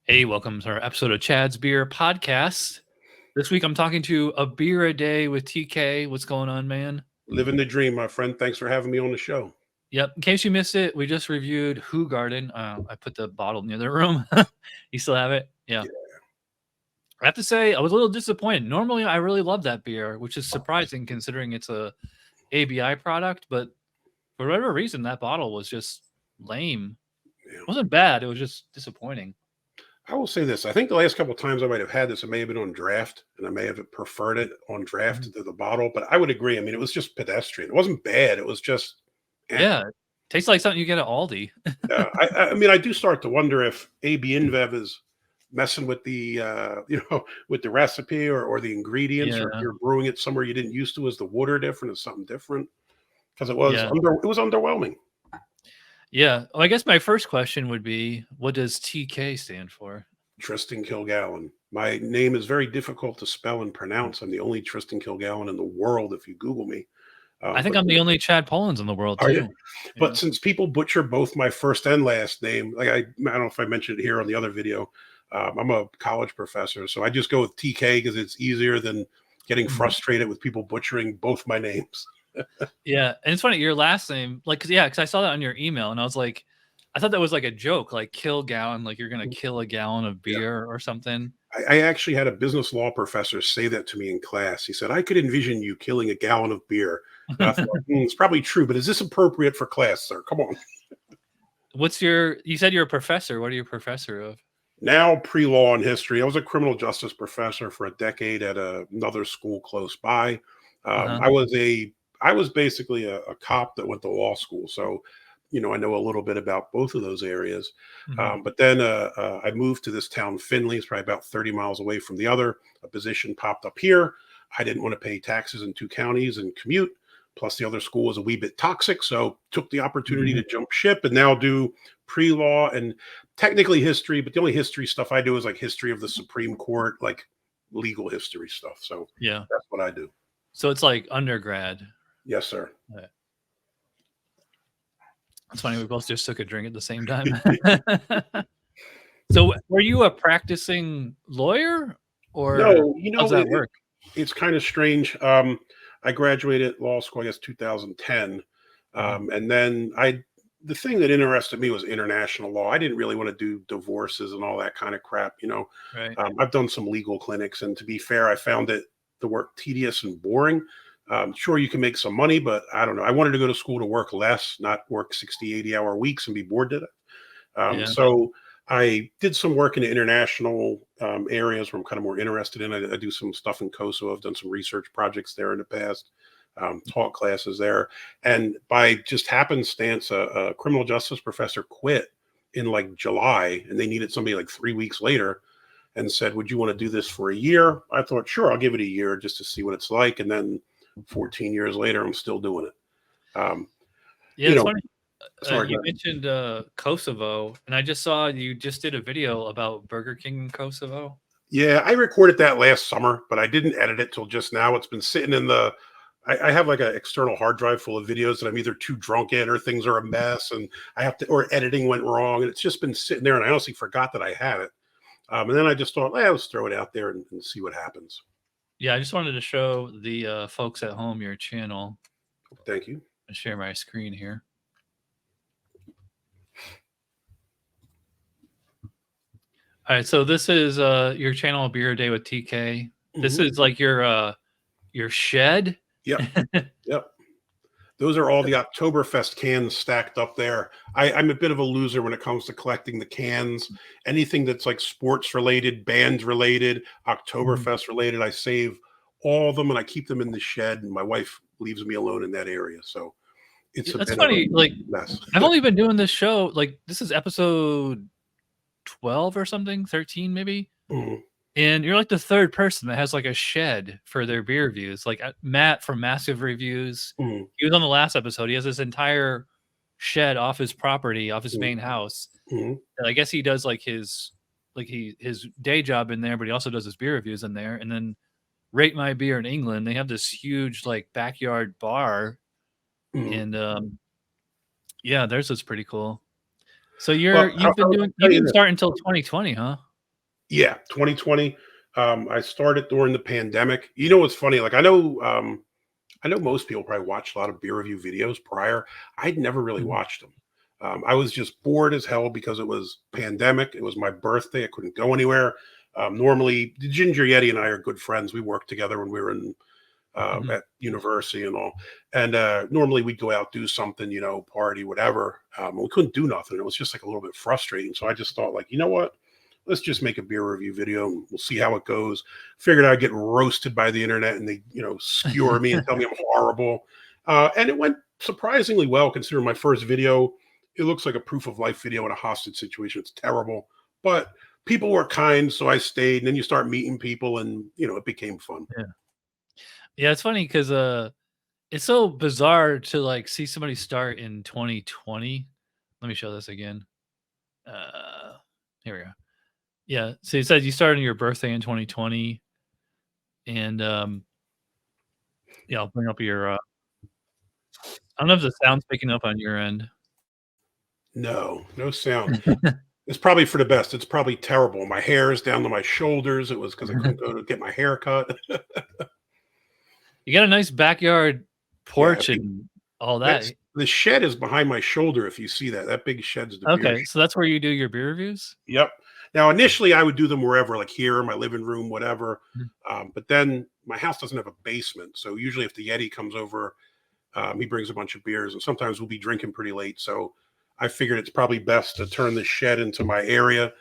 Hey, welcome to our episode of Chad's Beer Podcast. This week I'm talking to a beer a day with TK. What's going on, man? Living the dream, my friend. Thanks for having me on the show. Yep. In case you missed it, we just reviewed Hoegaarden. I put the bottle near the room. You still have it? Yeah. Yeah. I have to say, I was a little disappointed. Normally, I really love that beer, which is surprising considering it's a ABI product. But for whatever reason, that bottle was just lame. Yeah. It wasn't bad. It was just disappointing. I will say this. I think the last couple of times I might have had this, it may have been on draft, and I may have preferred it on draft to the bottle. But I would agree. I mean, it was just pedestrian. It wasn't bad. It was just, Yeah. Tastes like something you get at Aldi. I mean, I do start to wonder if eb13 is messing with the, with the recipe or the ingredients, or if Yeah. you're brewing it somewhere you didn't used to. Is the water different? Is something different? Because it Yeah. was underwhelming. Yeah. Well, I guess my first question would be, what does TK stand for? Tristan Kilgallon. My name is very difficult to spell and pronounce. I'm the only Tristan Kilgallon in the world if you Google me. I think But I'm the only Chad Pollins in the world are you? too. Yeah. But since people butcher both my first and last name, like I don't know if I mentioned it here on the other video, I'm a college professor, so I just go with TK because it's easier than getting frustrated with people butchering both my names. Yeah, and it's funny your last name, like, because I saw that on your email, and I was like, I thought that was like a joke, like kill gallon, like you're gonna kill a gallon of Yeah. beer or something. I actually had a business law professor say that to me in class. He said, I could envision you killing a gallon of beer. And I thought, it's probably true, but is this appropriate for class, sir? Come on. You said you're a professor. What are you a professor of? Now pre-law and history. I was a criminal justice professor for a decade at another school close by. Uh-huh. I was basically a cop that went to law school, so I know a little bit about both of those areas. But then I moved to this town, Findlay. It's probably about 30 miles away from the other. A position popped up here. I didn't want to pay taxes in two counties and commute. Plus, the other school was a wee bit toxic, so took the opportunity to jump ship and now do pre-law and technically history. But the only history stuff I do is like history of the Supreme Court, like legal history stuff. So Yeah. that's what I do. So it's like undergrad. Yes, sir. Yeah. It's funny, we both just took a drink at the same time. So were you a practicing lawyer, or No, how does that work? it's kind of strange. I graduated law school, I guess, 2010. And then the thing that interested me was international law. I didn't really want to do divorces and all that kind of crap. Right. I've done some legal clinics, and to be fair, I found the work tedious and boring. Sure, you can make some money, but I don't know. I wanted to go to school to work less, not work 60, 80-hour weeks and be bored to death. So I did some work in the international areas where I'm kind of more interested in. I do some stuff in Kosovo. I've done some research projects there in the past, taught classes there. And by just happenstance, a criminal justice professor quit in like July, and they needed somebody like 3 weeks later and said, would you want to do this for a year? I thought, sure, I'll give it a year just to see what it's like. And then 14 years later, I'm still doing it. It's funny. You mentioned Kosovo, and I just saw you just did a video about Burger King in Kosovo. Yeah, I recorded that last summer, but I didn't edit it till just now. It's been sitting in I have like an external hard drive full of videos that I'm either too drunk in or things are a mess and or editing went wrong. And it's just been sitting there, and I honestly forgot that I had it. And then I just thought, let's throw it out there and see what happens. Yeah, I just wanted to show the folks at home your channel. Thank you. I'll share my screen here. All right, so this is your channel, Beer a Day with TK. This is like your shed. Yep. Yep. Those are all the Oktoberfest cans stacked up there. I'm a bit of a loser when it comes to collecting the cans. Anything that's like sports related, band related, Oktoberfest related, I save all of them and I keep them in the shed. And my wife leaves me alone in that area. So that's funny. Like, mess. I've only been doing this show. Like, this is episode 12 or something, 13 maybe. And you're like the third person that has like a shed for their beer reviews. Like Matt from Massive Reviews, he was on the last episode. He has this entire shed off his property, off his main house. And I guess he does like his day job in there, but he also does his beer reviews in there. And then Rate My Beer in England, they have this huge like backyard bar. And yeah, theirs was pretty cool. So you didn't start until 2020, huh? Yeah, 2020. I started during the pandemic. You know what's funny? Like I know most people probably watched a lot of beer review videos prior. I'd never really Mhm. watched them. I was just bored as hell because it was pandemic. It was my birthday. I couldn't go anywhere. Normally, Ginger Yeti and I are good friends. We worked together when we were in Mhm. at university and all. And normally we'd go out, do something, you know, party, whatever. We couldn't do nothing. It was just like a little bit frustrating. So I just thought, like, you know what? Let's just make a beer review video and we'll see how it goes. Figured I'd get roasted by the internet and they, you know, skewer me and tell me I'm horrible. And it went surprisingly well considering my first video. It looks like a proof of life video in a hostage situation. It's terrible, but people were kind, so I stayed. And then you start meeting people, and you know, it became fun. Yeah. Yeah, it's funny because it's so bizarre to like see somebody start in 2020. Let me show this again. Uh, Here we go. Yeah, so you said you started your birthday in 2020, and yeah, I'll bring up your. I don't know if the sound's picking up on your end. No, no sound. It's probably for the best. It's probably terrible. My hair is down to my shoulders. It was because I couldn't go to get my hair cut. You got a nice backyard Yeah, porch and all that. that's the shed is behind my shoulder. If you see that, that big shed's the beer Okay, shed. so that's where you do your beer reviews? Yep. Now, initially, I would do them wherever, like here, in my living room, whatever. Mhm. But then my house doesn't have a basement, so usually, if the Yeti comes over, he brings a bunch of beers, and sometimes we'll be drinking pretty late. So I figured it's probably best to turn the shed into my area.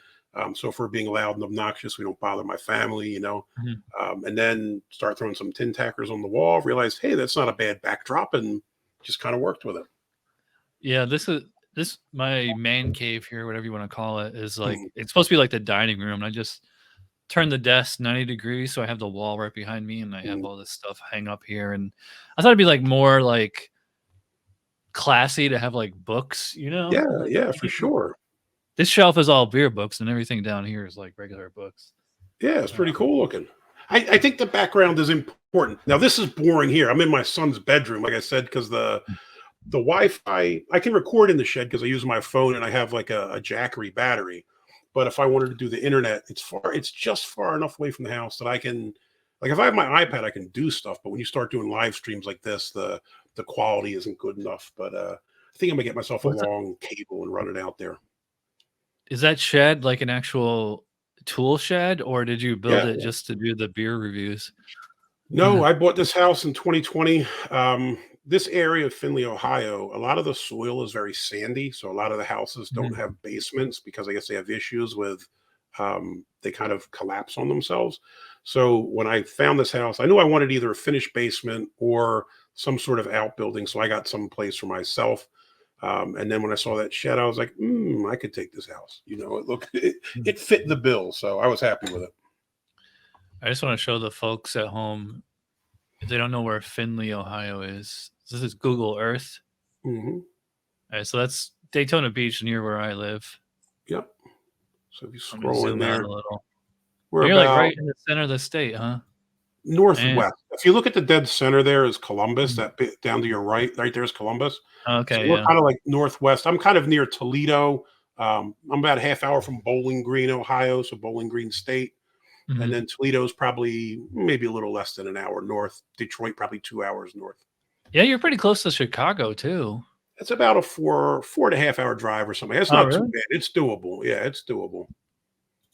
So if we're being loud and obnoxious, we don't bother my family, you know. Mhm. And then start throwing some tin tackers on the wall. Realized, hey, that's not a bad backdrop, and just kind of worked with it. Yeah, this my man cave here, whatever you wanna call it, is like Mhm. it's supposed to be like the dining room, and I just turned the desk 90 degrees, so I have the wall right behind me, and I have Mhm. all this stuff hang up here, and I thought it'd be, like, more, like, classy to have, like, books, you know? Yeah, Like, yeah, you for get sure. this shelf is all beer books, and everything down here is, like, regular books. Yeah, it's Uh, pretty cool looking. I think the background is important. Now, this is boring here. I'm in my son's bedroom, like I said, because the Wi-Fi I can record in the shed because I use my phone and I have like a Jackery battery. But if I wanted to do the internet, it's just far enough away from the house that I can, like, if I have my iPad, I can do stuff. But when you start doing live streams like this, the quality isn't good enough. But I think I'm gonna get myself a what's long cable and run it out there. Is that shed, like, an actual tool shed, or did you build Yeah. it just to do the beer reviews? No, I bought this house in 2020. This area of Findlay, Ohio, a lot of the soil is very sandy, so a lot of the houses don't Mhm. have basements because I guess they have issues with they kind of collapse on themselves. So when I found this house, I knew I wanted either a finished basement or some sort of outbuilding. So I got some place for myself. And then when I saw that shed, I was like, I could take this house. You know, it fit the bill, so I was happy with it. I just wanna show the folks at home, if they don't know where Findlay, Ohio is, this is Google Earth. Hmm. Alright, so that's Daytona Beach near where I live. Yep. So if you Let me scroll in zoom out there, a little. we're And you're, like, about right in the center of the state, huh? Man, northwest. If you look at the dead center, there is Columbus. mhm. That bit down to your right, right there is Columbus. So Okay, we're yeah. kind of like northwest. I'm kind of near Toledo. I'm about a half hour from Bowling Green, Ohio, so Bowling Green State, and Mhm. then Toledo's probably maybe a little less than an hour north. Detroit probably 2 hours north. Yeah, you're pretty close to Chicago too. It's about a 4.5 hour drive or something. It's Oh, not too really? bad. It's doable. Yeah, it's doable.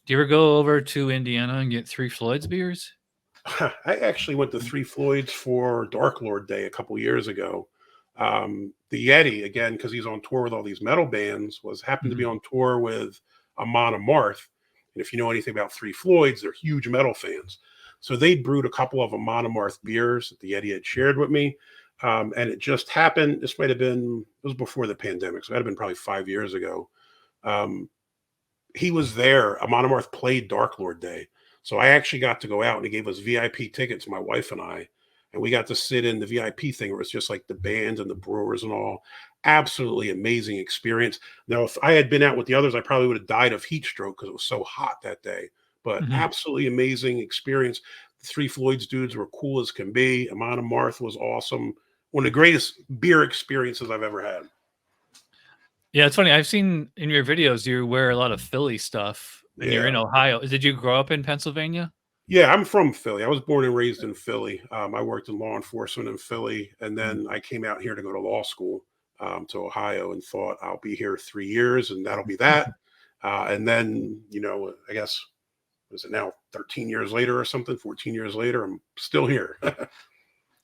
Do you ever go over to Indiana and get Three Floyds beers? I actually went to Three Floyds for Dark Lord Day a couple years ago. The Yeti, again, because he's on tour with all these metal bands, was happened to be Mhm. on tour with Amon Amarth. And if you know anything about Three Floyds, they're huge metal fans. So they brewed a couple of Amon Amarth beers that the Yeti had shared with me. And it just happened. This might have been, it was before the pandemic. So that had been probably 5 years ago. Um, he was there. Amon Amarth played Dark Lord Day. So I actually got to go out and he gave us VIP tickets, my wife and I. And we got to sit in the VIP thing where it's just like the bands and the brewers and all. Absolutely amazing experience. Now, if I had been out with the others, I probably would have died of heat stroke because it was so hot that day. But Mhm. absolutely amazing experience. The Three Floyds dudes were cool as can be. Amon Amarth was awesome. One of the greatest beer experiences I've ever had. Yeah, it's funny. I've seen in your videos you wear a lot of Philly stuff, and you're Yeah. in Ohio. Did you grow up in Pennsylvania? Yeah, I'm from Philly. I was born and raised in Philly. I worked in law enforcement in Philly, and Mm, then I came out here to go to law school to Ohio, and thought I'll be here 3 years, and that'll be that. And then, I guess, was it now 13 years later or something? 14 years later, I'm still here.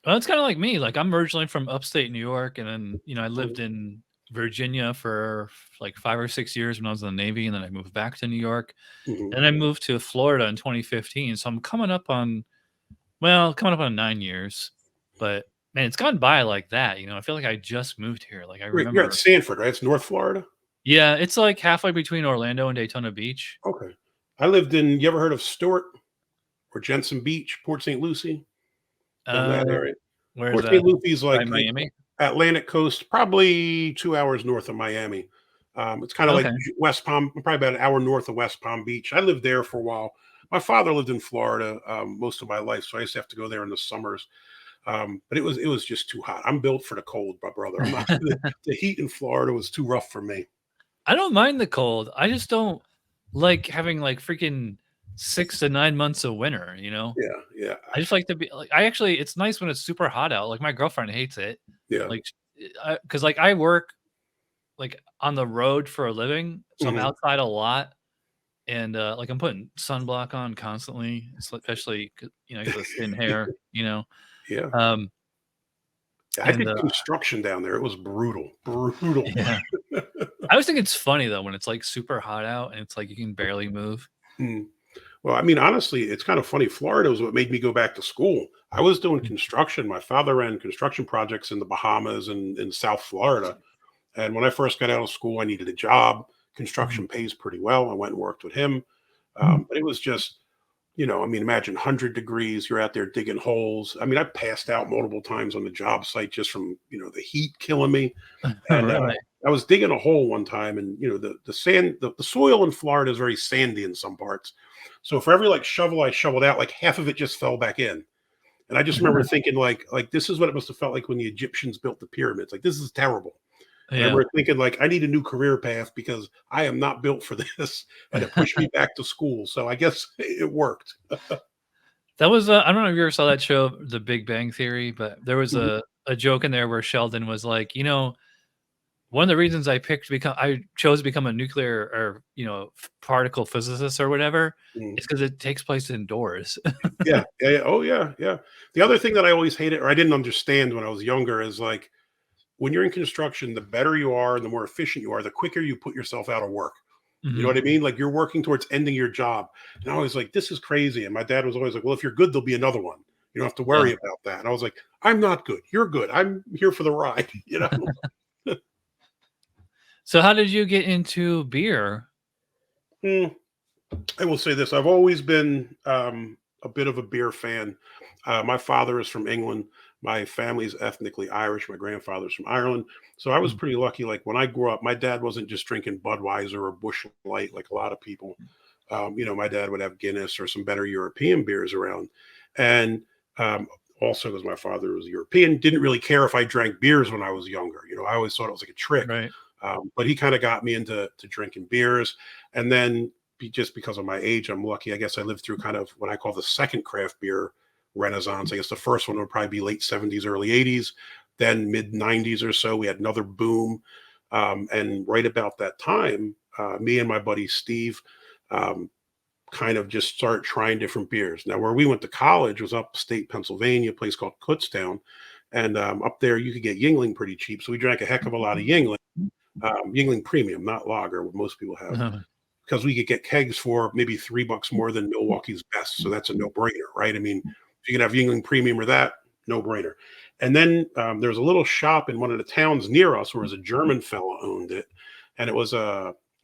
Well, it's kinda like me. Like, I'm originally from upstate New York, and then, I lived in Virginia for, like, 5 or 6 years when I was in the Navy, and then I moved back to New York, Mhm. and I moved to Florida in 2015, so I'm coming up on 9 years, but, man, it's gone by like that, I feel like I just moved here, like, I You're at remember. Sanford, right? It's North Florida. Yeah, it's, like, halfway between Orlando and Daytona Beach. Okay. I lived in. You ever heard of Stewart or Jensen Beach, Port St. Lucie, down that Uh, area? where's Port St. that? Lucie's By like it's Miami? Atlantic coast, probably 2 hours north of Miami. It's kind of like Okay. West Palm, probably about an hour north of West Palm Beach. I lived there for a while. My father lived in Florida most of my life, so I used to have to go there in the summers. But it was just too hot. I'm built for the cold, my brother. I'm not. The heat in Florida was too rough for me. I don't mind the cold. I just don't like having, like, freaking 6 to 9 months of winter, you know? Yeah, yeah, I just like to be like, it's nice when it's super hot out, like, my girlfriend hates it. yeah. Like, because like, I work, like, on the road for a living, so I'm Mhm. outside a lot, and, like, I'm putting sunblock on constantly, especially 'cau I got this thin hair, Yeah. um, I and, did construction down there. It was brutal, brutal. yeah. I always think it's funny, though, when it's, like, super hot out and it's like you can barely move. Mm. Well, I mean, honestly, it's kind of funny. Florida was what made me go back to school. I was doing Mm, construction. My father ran construction projects in the Bahamas and in South Florida. And when I first got out of school, I needed a job. mhm. Construction pays pretty well. I went and worked with him. But it was just, I mean, imagine 100 degrees. You're out there digging holes. I mean, I passed out multiple times on the job site just from, the heat killing me. And Really? I was digging a hole one time, and the sand, the soil in Florida is very sandy in some parts. So for every like shovel I shoveled out, like half of it just fell back in. And I just remember thinking like this is what it must have felt like when the Egyptians built the pyramids. Like this is terrible. And I Yeah. remember thinking like I need a new career path because I am not built for this, and it pushed me back to school. So I guess it worked. That was, I don't know if you ever saw that show, The Big Bang Theory, but there was Mhm. a joke in there where Sheldon was like, one of the reasons I chose to become a nuclear or, particle physicist or whatever Mhm. is because it takes place indoors." Yeah, yeah, yeah. Oh yeah, yeah. The other thing that I always hated or I didn't understand when I was younger is like when you're in construction, the better you are and the more efficient you are, the quicker you put yourself out of work. You know Mhm. what I mean? Like you're working towards ending your job. And I was like, this is crazy. And my dad was always like, well, if you're good, there'll be another one. You don't have to Yeah. worry about that. And I was like, I'm not good. You're good. I'm here for the ride, you know? So how did you get into beer? Mm, I will say this. I've always been a bit of a beer fan. My father is from England. My family's ethnically Irish. My grandfather's from Ireland. So I was Mm, pretty lucky. Like when I grew up, my dad wasn't just drinking Budweiser or Busch Light like a lot of people. My dad would have Guinness or some better European beers around. And um, also, because my father was European, didn't really care if I drank beers when I was younger. I always thought it was like a trick. right. But he kind of got me into drinking beers. And then just because of my age, I'm lucky. I guess I lived through kind of what I call the second craft beer renaissance. I guess the first one would probably be late 70s, early 80s. Then mid 90s or so, we had another boom. And right about that time, me and my buddy Steve, um, kind of just start trying different beers. Now, where we went to college was upstate Pennsylvania, a place called Kutztown. And up there, you could get Yingling pretty cheap. So we drank a heck of a lot of Yingling Premium, not lager, what most people have, Uh-huh. because we could get kegs for maybe $3 more than Milwaukee's Best. So that's a no brainer, right? I mean, if you can have Yingling Premium or that, no brainer. And then there was a little shop in one of the towns near us where was a German fella owned it. And it's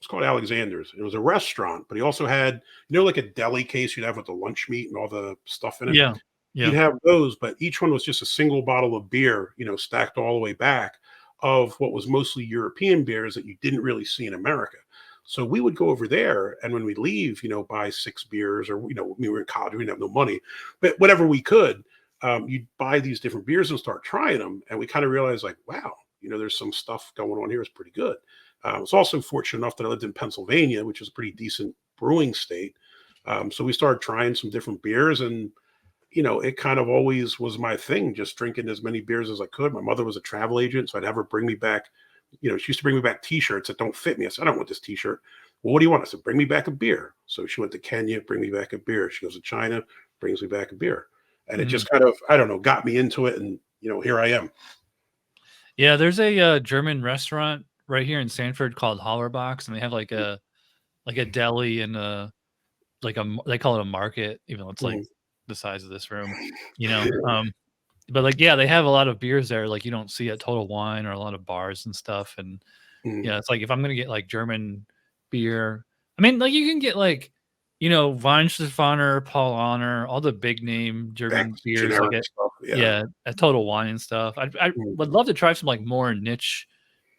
called Alexander's. It was a restaurant, but he also had, like a deli case you'd have with the lunch meat and all the stuff in it. Yeah. He'd Yeah. have those, but each one was just a single bottle of beer, stacked all the way back of what was mostly European beers that you didn't really see in America. So we would go over there, and when we leave, buy 6 beers, or we were in college, we didn't have no money, but whatever we could, you'd buy these different beers and start trying them, and we kind of realized, like, wow, there's some stuff going on here is pretty good. I was also fortunate enough that I lived in Pennsylvania, which is a pretty decent brewing state. So we started trying some different beers, and it kind of always was my thing, just drinking as many beers as I could. My mother was a travel agent, so I'd have her bring me back. She used to bring me back T-shirts that don't fit me. I said, I don't want this T-shirt. Well, what do you want? I said, bring me back a beer. So she went to Kenya, bring me back a beer. She goes to China, brings me back a beer. And it just kind of, I don't know, got me into it. And, here I am. Yeah, there's a German restaurant right here in Sanford called Hollerbox, and they have like a deli and they call it a market, even though it's like the size of this room, but like, yeah, they have a lot of beers there, like you don't see at Total Wine or a lot of bars and stuff. And yeah, it's like if I'm gonna get like German beer, I mean, like you can get like, Weihenstephaner, Paul Honor, all the big name German beers, like at Total Wine and stuff. I would love to try some like more niche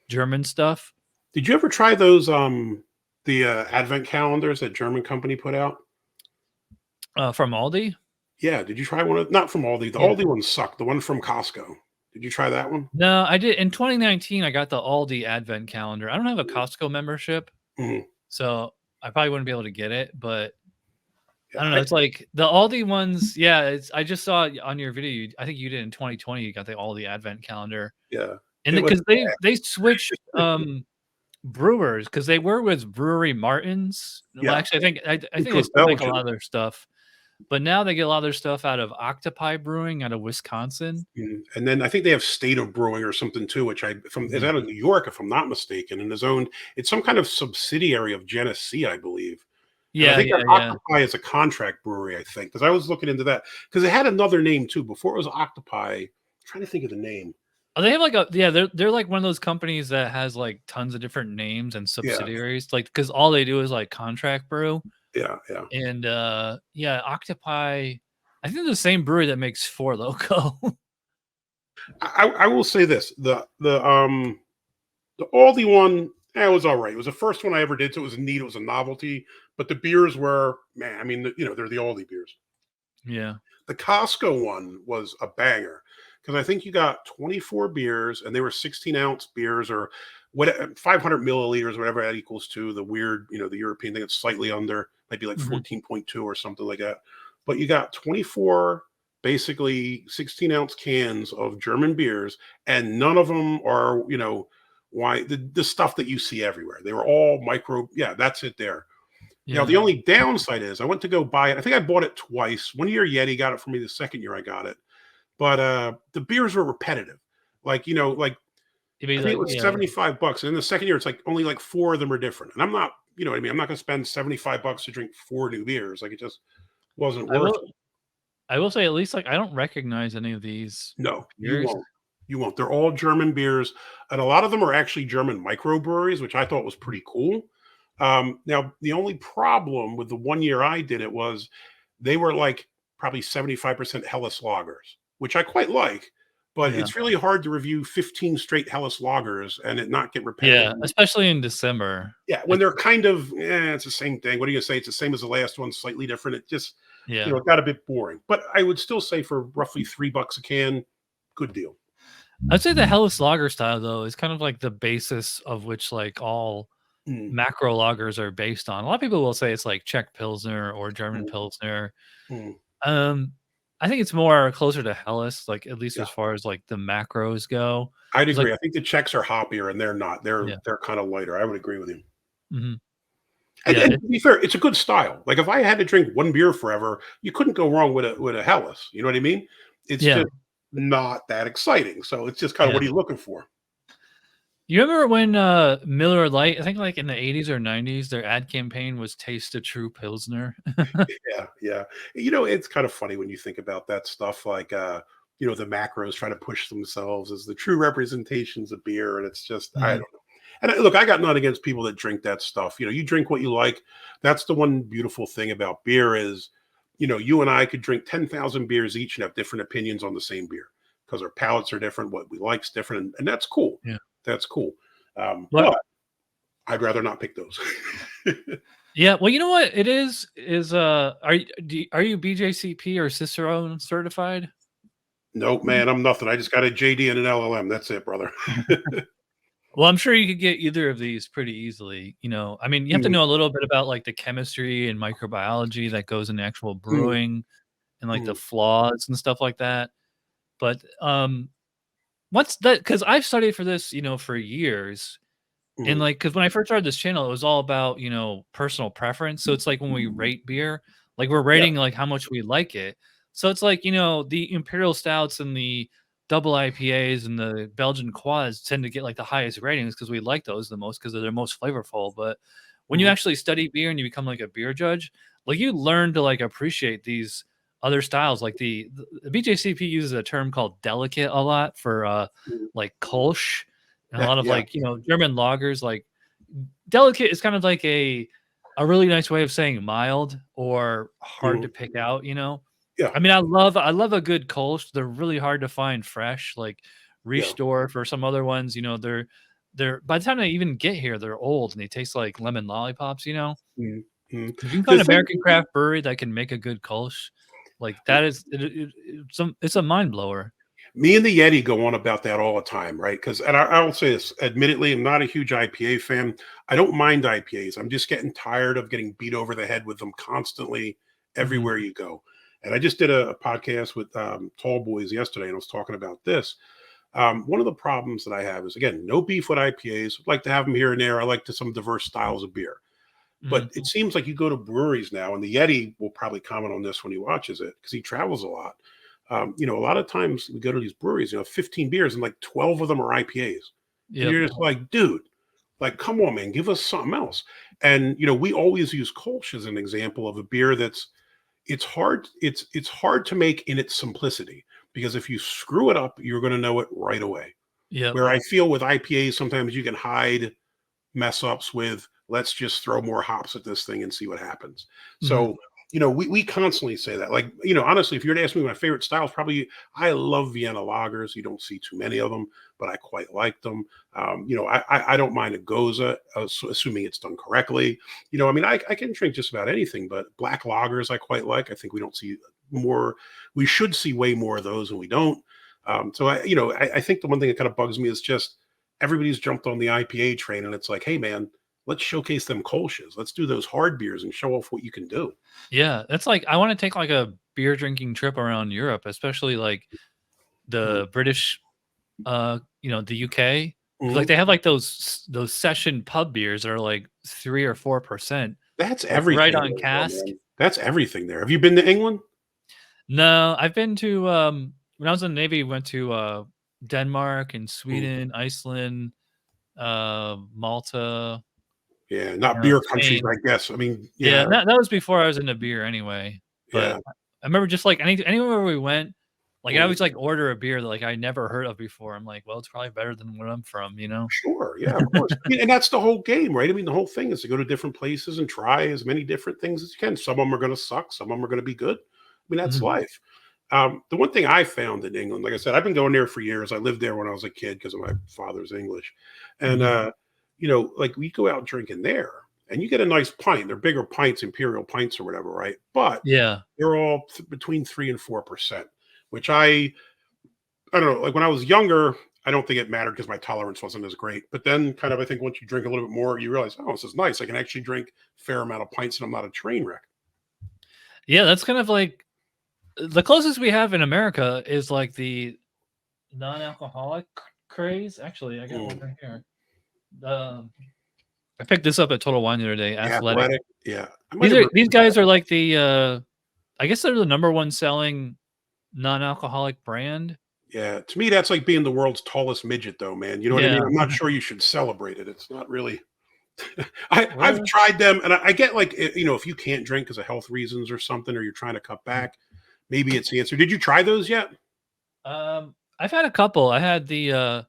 German stuff. Did you ever try those the advent calendars that German company put out? From Aldi? Yeah, did you try one? Not from Aldi. The Aldi one sucked. The one from Costco. Did you try that one? No, I did. In 2019, I got the Aldi advent calendar. I don't have a Costco membership, so I probably wouldn't be able to get it. But I don't know. It's like the Aldi ones. Yeah, I just saw on your video. I think you did in 2020. You got the Aldi advent calendar. Yeah, and because they switched brewers, because they were with Brewery Martins. Well, actually, I think they still make a lot of their stuff. But now they get a lot of their stuff out of Octopi Brewing out of Wisconsin. And then I think they have State of Brewing or something too, which is out of New York, if I'm not mistaken, and it's some kind of subsidiary of Genesee, I believe. Yeah, I think Octopi is a contract brewery, I think, because I was looking into that, because it had another name too. Before it was Octopi, I'm trying to think of the name. Oh, they have like they're like one of those companies that has like tons of different names and subsidiaries, like because all they do is like contract brew. Yeah. And Octopi, I think they're the same brewery that makes Four Loko. I will say this: the Aldi one, it was all right. It was the first one I ever did, so it was neat. It was a novelty, but the beers were, man, I mean, they're the Aldi beers. Yeah. The Costco one was a banger, because I think you got 24 beers, and they were 16-ounce beers, or 500 milliliters, whatever that equals to. The weird, the European thing, it's slightly under, might be like 14.2 or something like that. But you got 24 basically 16-ounce cans of German beers, and none of them are, the stuff that you see everywhere. They were all micro. Yeah, that's it there. Yeah. Now, the only downside is I went to go buy it. I think I bought it twice. One year, Yeti got it for me. The second year, I got it. But the beers were repetitive. Like, I think it was $75. And in the second year, it's like only like 4 of them are different. And I'm not, you know what I mean? I'm not going to spend $75 to drink 4 new beers. Like, it just wasn't worth it. I will say, at least, like, I don't recognize any of these. No, beers. You won't. They're all German beers. And a lot of them are actually German microbreweries, which I thought was pretty cool. Now, the only problem with the 1 year I did it was they were like probably 75% Helles lagers, which I quite like. But it's really hard to review 15 straight Helles lagers and it not get repetitive. Yeah, especially in December. Yeah, when they're kind of, it's the same thing. What are you going to say? It's the same as the last one, slightly different. It just, it got a bit boring. But I would still say for roughly $3 a can, good deal. I'd say the Helles lager style, though, is kind of like the basis of which like all macro lagers are based on. A lot of people will say it's like Czech Pilsner or German Pilsner. I think it's more closer to Helles, like at least as far as like the macros go. I'd agree. I think the Czechs are hoppier and they're not. They're kind of lighter. I would agree with you. And to be fair, it's a good style. Like if I had to drink one beer forever, you couldn't go wrong with a Helles. You know what I mean? It's just not that exciting. So it's just kind of what are you looking for? You remember when Miller Lite, I think like in the 80s or 90s, their ad campaign was Taste a True Pilsner? Yeah. It's kind of funny when you think about that stuff, like, the macros trying to push themselves as the true representations of beer. And it's just, I don't know. And look, I got nothing against people that drink that stuff. You drink what you like. That's the one beautiful thing about beer is, you and I could drink 10,000 beers each and have different opinions on the same beer because our palates are different. What we like's different. And that's cool. Yeah. That's cool. But I'd rather not pick those. Yeah. Well, you know what it is are you BJCP or Cicerone certified? Nope, man. I'm nothing. I just got a JD and an LLM. That's it, brother. Well, I'm sure you could get either of these pretty easily. You know, I mean, you have to Mm, know a little bit about like the chemistry and microbiology that goes in actual mm, brewing and like the mm, flaws and stuff like that. But what's that? Because I've studied for this, you know, for years. And mm. like, because when I first started this channel, it was all about, you know, personal preference. So it's like when we rate beer, like we're Yeah. rating like how much we like it. So it's like, you know, the imperial stouts and the double IPAs and the Belgian quads tend to get like the highest ratings because we like those the most because they're most flavorful. But when you Mhm. actually study beer and you become like a beer judge, like you learn to like appreciate these other styles. Like the BJCP uses a term called delicate a lot for Mhm. like Kolsch and a Yeah, lot of yeah, like, you know, German lagers. Like delicate is kind of like a really nice way of saying mild or hard mhm, to pick out, you know. yeah, I mean, I love a good Kolsch. They're really hard to find fresh, like yeah, Restore for some other ones, you know, they're by the time they even get here, they're old and they taste like lemon lollipops, you know. mhm, mhm. If you can The find an thing American craft brewery that can make a good Kolsch, like that is it's a mind blower. Me and the Yeti go on about that all the time, right? Because, and I will say this, admittedly, I'm not a huge IPA fan. I don't mind IPAs. I'm just getting tired of getting beat over the head with them constantly Mhm. everywhere you go. And I just did a podcast with Tall Boys yesterday, and I was talking about this. One of the problems that I have is, again, no beef with IPAs. I'd like to have them here and there. I like some diverse styles of beer. But Mhm. it seems like you go to breweries now, and the Yeti will probably comment on this when he watches it because he travels a lot. A lot of times we go to these breweries, 15 beers and like 12 of them are IPAs. And Yep. you're just like, dude, like, come on, man, give us something else. And, we always use Kolsch as an example of a beer that's, it's hard to make in its simplicity because if you screw it up, you're going to know it right away. Yep. Where I feel with IPAs, sometimes you can hide mess ups with let's just throw more hops at this thing and see what happens. Mhm. So, we constantly say that. Like, honestly, if you were to ask me my favorite styles, probably I love Vienna lagers. You don't see too many of them, but I quite like them. I don't mind a Goza, assuming it's done correctly. I mean, I can drink just about anything, but black lagers I quite like. I think we don't see more. We should see way more of those, and we don't. I think the one thing that kind of bugs me is just everybody's jumped on the IPA train, and it's like, hey, man, let's showcase them Kolsch's. Let's do those hard beers and show off what you can do. Yeah, that's like I wanna take, like, a beer drinking trip around Europe, especially, like, Mhm. the British, you know, the UK, 'cause, like, Mhm. they have, like, those session pub beers that are, like, 3 or 4%, That's like, right everything on there, though, cask. man. That's everything there. Have you been to England? No, I've been to, when I was in the Navy, went to, Denmark and Mm. Sweden, Iceland, Malta, Yeah, not beer countries, Spain. I guess. I mean, Yeah, yeah, that was before I was into beer anyway, but yeah. I remember just, like, anywhere we went, like, I Mm. always, like, order a beer that, like, I never heard of before. I'm like, "Well, it's probably better than where I'm from," you know? Sure, yeah, of course. I mean, and that's the whole game, right? I mean, the whole thing is to go to different places and try as many different things as you can. Some of them are going to suck, some of them are going to be good. I mean, that's Mhm, life. The one thing I found in England, like I said, I've been going there for years. I lived there when I was a kid because of my father's English. And, mhm. like we go out drinking there and you get a nice pint. They're bigger pints, imperial pints or whatever, right? But Yeah. they're all between 3 and 4%, which I don't know. Like when I was younger, I don't think it mattered because my tolerance wasn't as great. But then, kind of, I think once you drink a little bit more, you realize, oh, this is nice. I can actually drink a fair amount of pints, and I'm not a train wreck. Yeah, that's kind of like the closest we have in America is, like, the non-alcoholic craze. Actually, I got one Mm. right here. Um, I picked this up at Total Wine the other day, Athletic. Athletic, yeah. I might have heard These of that. guys are like the, I guess they're the number 1 selling non-alcoholic brand. Yeah, to me, that's like being the world's tallest midget, though, man. You know what I Yeah. mean? I'm not sure you should celebrate it. It's not really. I've Well, tried them, and I get like if you can't drink because of health reasons or something, or you're trying to cut back, maybe it's the answer. Did you try those yet? I've had a couple. I had the,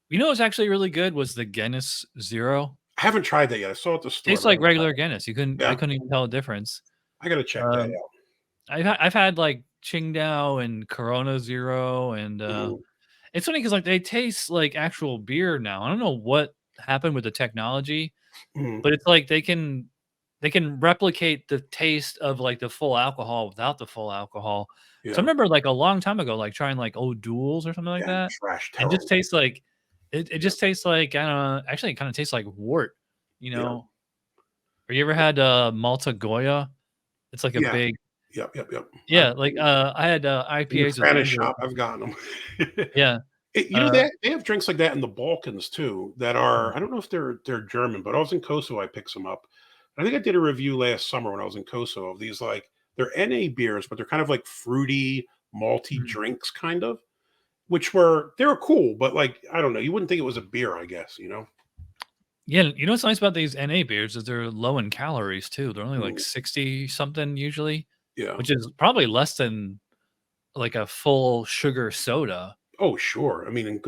you know what's actually really good was the Guinness Zero. I haven't tried that yet. I saw it at the store, Tastes but I like haven't tried regular it. Guinness. I Yeah, couldn't even tell a difference. I got to check that Um, out. I've had, like, Qingdao and Corona Zero, and, Mhm, it's funny because like, they taste like actual beer now. I don't know what happened with the technology, mhm. but it's like they can replicate the taste of, like, the full alcohol without the full alcohol. So I Yeah. remember, like, a long time ago, like, trying, like, O'Doul's or something like Yeah, that, trash, and just terrible. tastes like It just tastes like, I don't know, actually it kind of tastes like wort, you Yeah. know. Or you ever had Malta Goya? It's like a Yeah. big, Yep. yeah, like I had In the IPAs with Spanish Andrew. shop, I've gotten them. Yeah. You know, they have drinks like that in the Balkans too that are, I don't know if they're German, but I was in Kosovo, I picked some up. I think I did a review last summer when I was in Kosovo of these, like, they're NA beers, but they're kind of like fruity, malty Mhm. drinks kind of, which they were cool, but like, I don't know, you wouldn't think it was a beer, I guess, you know? Yeah, you know what's nice about these NA beers is they're low in calories too. They're only like Mm, 60 something usually, yeah. which is probably less than like a full sugar soda. Oh, sure. I mean,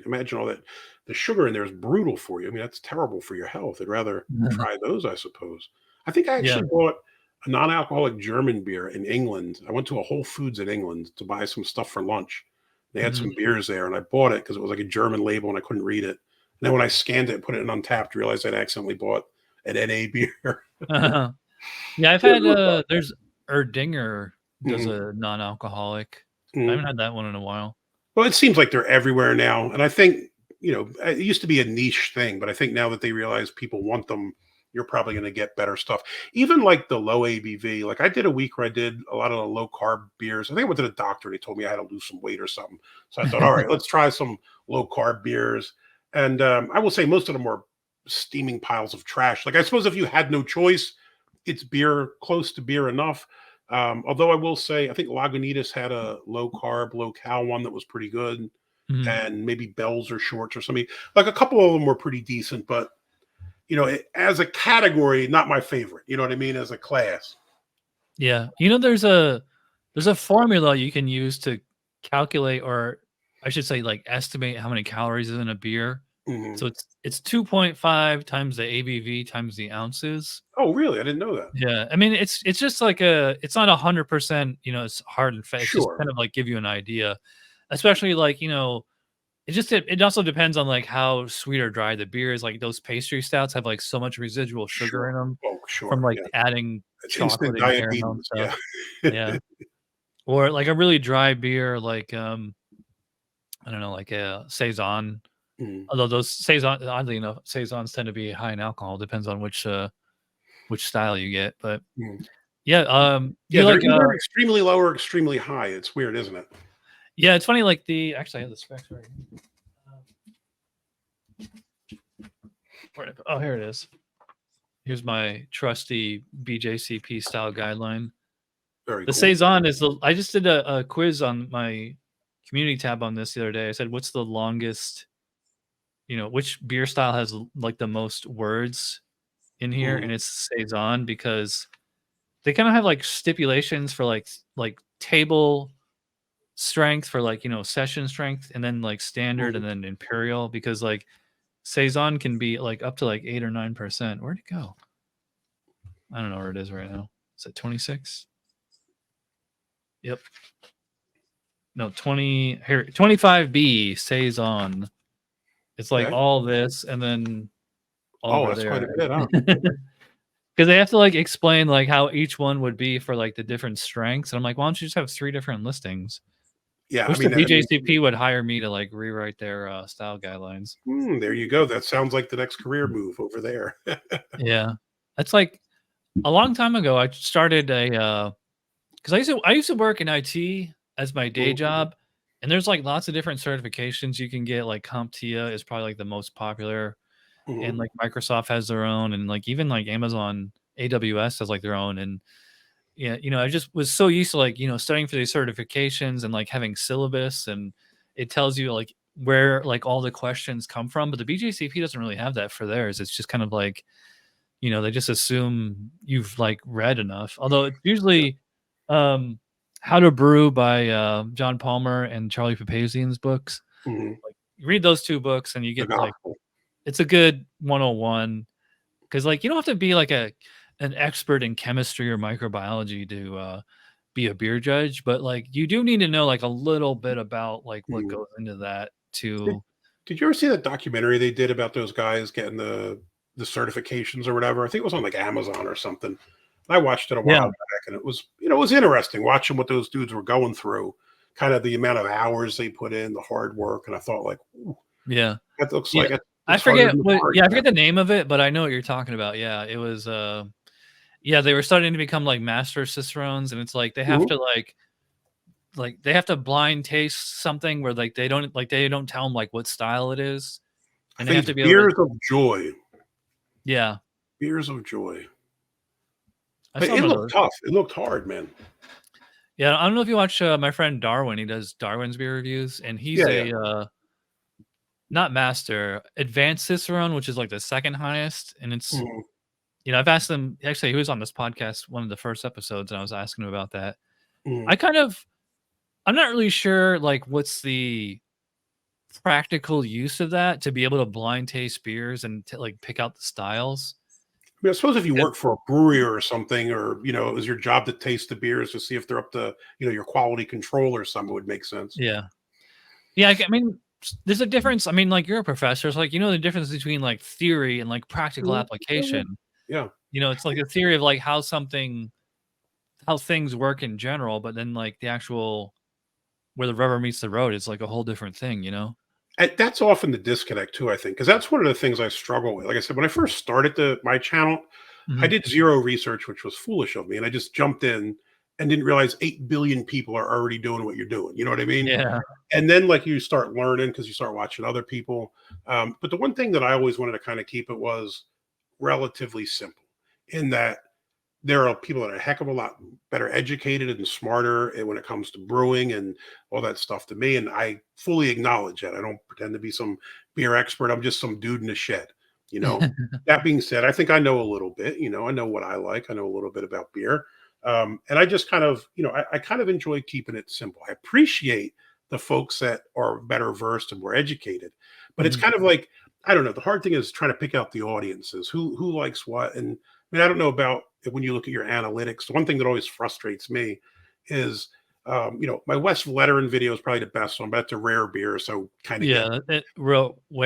imagine all that. The sugar in there is brutal for you. I mean, that's terrible for your health. I'd rather try those, I suppose. I think I Yeah. actually bought a non-alcoholic German beer in England. I went to a Whole Foods in England to buy some stuff for lunch. They had Mhm. some beers there, and I bought it because it was like a German label and I couldn't read it. And then when I scanned it and put it in Untappd, realized I'd accidentally bought an NA beer. Yeah, I've had there's Erdinger does Mhm, a non-alcoholic. I mhm. haven't had that one in a while. Well, it seems like they're everywhere now, and I think, it used to be a niche thing, but I think now that they realize people want them, you're probably going to get better stuff. Even like the low ABV. Like I did a week where I did a lot of the low carb beers. I think I went to the doctor and he told me I had to lose some weight or something. So I thought, all right, let's try some low carb beers. And I will say most of them were steaming piles of trash. Like I suppose if you had no choice, it's beer, close to beer enough. Although I will say, I think Lagunitas had a low carb, low cal one that was pretty good, Mhm. and maybe Bells or Shorts or something. Like a couple of them were pretty decent, but as a category, not my favorite. You know what I mean? As a class. Yeah. You know, there's a formula you can use to calculate, or I should say like estimate how many calories is in a beer. Hmm. So it's 2.5 times the ABV times the ounces. Oh, really? I didn't know that. Yeah. I mean, it's just like it's not 100%, it's hard and fast. It's just Sure, kind of like give you an idea. Especially like, it also depends on like how sweet or dry the beer is. Like those pastry stouts have like so much residual sugar sure. in them Oh, from sure. like Yeah, adding it's instant chocolate and caramel and diabetes. stuff. Yeah. Yeah. Or like a really dry beer, like I don't know, like a saison. Mm, Although those saison, oddly enough, saisons tend to be high in alcohol. Depends on which style you get. But mm. yeah, do Yeah, you they're like either extremely low or extremely high. It's weird, isn't it? yeah, it's funny. Like actually, I have the specs right here. Oh, here it is. Here's my trusty BJCP style guideline. Very The cool. saison is the. I just did a quiz on my community tab on this the other day. I said, "What's the longest? Which beer style has like the most words in here?" Mhm, And it's saison because they kind of have like stipulations for like table strength for like session strength, and then like standard, mhm. and then imperial, because like saison can be like up to like 8 or 9%. Where'd it go? I don't know where it is right now. Is it 26? Yep. No, 20 here, 25B saison. It's like Okay. all this and then Oh, over that's quite a there. bit, huh? Because they have to like explain like how each one would be for like the different strengths. And I'm like, why don't you just have 3 different listings? Yeah, I Wish the mean, BJCP would hire me to like rewrite their style guidelines. there you go. That sounds like the next career move over there. Yeah. That's like a long time ago. I started because I used to work in IT as my day Mhm, job, and there's like lots of different certifications you can get. Like CompTIA is probably like the most popular, and mhm, like Microsoft has their own, and like even like Amazon AWS has like their own. And yeah, I just was so used to like studying for these certifications and like having syllabus, and it tells you like where like all the questions come from. But the BJCP doesn't really have that for theirs. It's just kind of like they just assume you've like read enough. Although it's yeah, usually um How to Brew by John Palmer and Charlie Papazian's books. mhm. Like you read those two books and you The get like gospel. it's a good 101, because like you don't have to be like an expert in chemistry or microbiology to be a beer judge, but like you do need to know like a little bit about like what Mhm. goes into that Did, to. did you ever see that documentary they did about those guys getting the certifications or whatever? I think it was on like Amazon or something. I watched it a Yeah. while back, and it was interesting watching what those dudes were going through, kind of the amount of hours they put in, the hard work, and I thought like, ooh. Yeah. That looks Yeah. like I it's harder forget than what, hard. yeah, I forget the name of it, but I know what you're talking about. Yeah, it was, yeah, they were starting to become like master cicerones, and it's like they have Mhm. to they have to blind taste something where they don't tell them like what style it is, I and they think have it's to be able to. Beers of Joy. Yeah, Beers of Joy. I But saw it one of looked those. tough. It looked hard, man. Yeah, I don't know if you watch my friend Darwin. He does Darwin's beer reviews, and he's Yeah, yeah. a not master, advanced cicerone, which is like the second highest, and it's Mhm, I've asked him. Actually, he was on this podcast one of the first episodes, and I was asking him about that. mhm. I kind of I'm not really sure like what's the practical use of that to be able to blind taste beers and to like pick out the styles. I mean, I suppose if you 'Cause- work for a brewery or something, or it was your job to taste the beers to see if they're up to your quality control or something, would make sense. Yeah, yeah. I mean, there's a difference. I mean, like you're a professor, so like the difference between like theory and like practical Mhm. Yeah, yeah, application. yeah. It's like a theory of like how things work in general, but then like the actual where the rubber meets the road is like a whole different thing. And that's often the disconnect too, I think, because that's one of the things I struggle with. Like I said, when I first started my channel, I Mhm. did zero research, which was foolish of me, and I just jumped in and didn't realize 8 billion people are already doing what you're doing. You know what I mean? Yeah. And then like you start learning because you start watching other people. But the one thing that I always wanted to kind of keep it was relatively simple, in that there are people that are a heck of a lot better educated and smarter when it comes to brewing and all that stuff to me. And I fully acknowledge that. I don't pretend to be some beer expert. I'm just some dude in a shed, you know. That being said, I think I know a little bit, I know what I like. I know a little bit about beer. And I just kind of, I kind of enjoy keeping it simple. I appreciate the folks that are better versed and more educated, but it's Mhm. kind of like, I don't know. The hard thing is trying to pick out the audiences, who likes what. And I mean, I don't know about when you look at your analytics. The one thing that always frustrates me is, my 𝑪𝒉𝒂𝒅'𝒛 video is probably the best one, but it's a rare beer, so kind of get Yeah,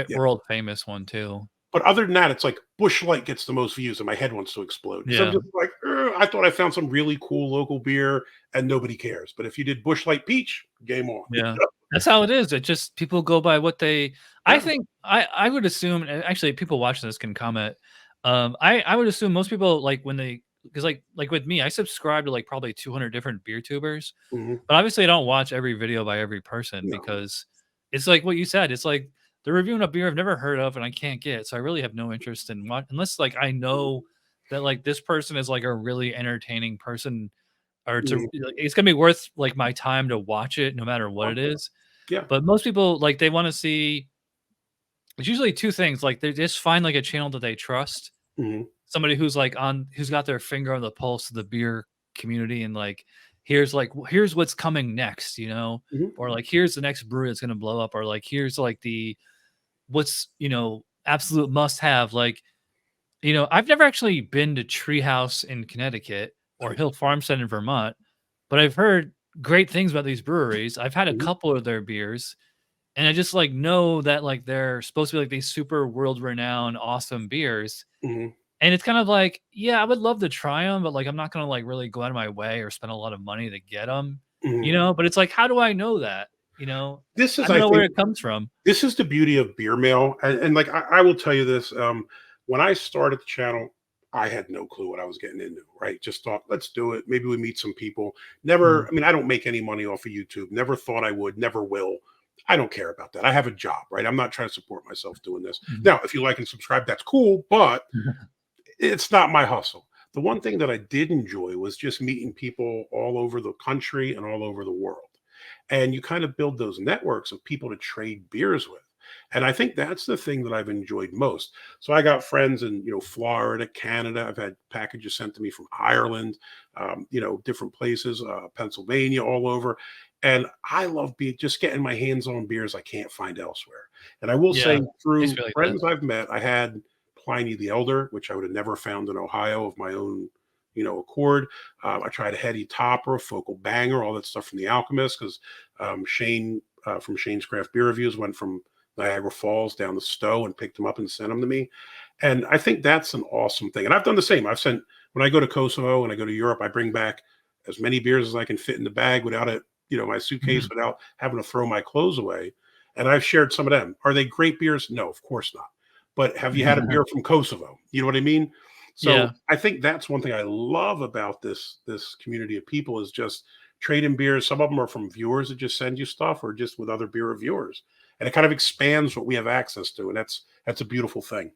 yeah. world famous one too. But other than that, it's like Busch Light gets the most views, and my head wants to explode because I'm Yeah, just like, I thought I found some really cool local beer, and nobody cares. But if you did Busch Light Peach, game on. yeah. That's how it is. It just people go by what they I Yeah. think I would assume, and actually people watching this can comment. I would assume most people like when they because like with me, I subscribe to like probably 200 different beer tubers, Mhm. but obviously I don't watch every video by every person No. because it's like what you said. It's like they're reviewing a beer I've never heard of and I can't get. So I really have no interest in watch unless like I know that like this person is like a really entertaining person or to Mhm. like, it's gonna be worth like my time to watch it no matter what it is. Yeah. But most people like they want to see it's usually two things. Like they just find like a channel that they trust, Mhm. somebody who's got their finger on the pulse of the beer community and here's what's coming next, Mhm. or like here's the next brewery that's gonna blow up, or like here's like the what's absolute must have. Like, I've never actually been to Treehouse in Connecticut or Hill Farmstead in Vermont, but I've heard great things about these breweries. I've had a Mhm. couple of their beers, and I just like know that like they're supposed to be like these super world renowned, awesome beers. Mhm. And it's kind of like, yeah, I would love to try them, but like I'm not gonna like really go out of my way or spend a lot of money to get them, Mhm. But it's like, how do I know that? You know, This I is, don't I know where think, it comes from. this is the beauty of beer mail. And like, I will tell you this. When I started the channel, I had no clue what I was getting into, right? Just thought, let's do it. Maybe we meet some people. Mhm, Never, I mean, I don't make any money off of YouTube. Never thought I would, never will. I don't care about that. I have a job, right? I'm not trying to support myself doing this. mhm. Now, if you like and subscribe, that's cool, but it's not my hustle. The one thing that I did enjoy was just meeting people all over the country and all over the world. And you kind of build those networks of people to trade beers with. And I think that's the thing that I've enjoyed most. So I got friends in, Florida, Canada. I've had packages sent to me from Ireland, different places, Pennsylvania, all over. And I love just getting my hands on beers I can't find elsewhere. And I will Yeah, say, it's through really that. friends I've met, I had Pliny the Elder, which I would have never found in Ohio of my own, accord. I tried a Heady Topper, Focal Banger, all that stuff from The Alchemist, because Shane from Shane's Craft Beer Reviews went from Niagara Falls down the Stowe and picked them up and sent them to me. And I think that's an awesome thing. And I've done the same. When I go to Kosovo and I go to Europe, I bring back as many beers as I can fit in the bag without it, my suitcase, Mhm. without having to throw my clothes away. and I've shared some of them. Are they great beers? No, of course not. But have you had a beer from Kosovo? You know what I mean? So Yeah. I think that's one thing I love about this community of people is just trading beers. Some of them are from viewers that just send you stuff, or just with other beer reviewers, and it kind of expands what we have access to, and that's a beautiful thing.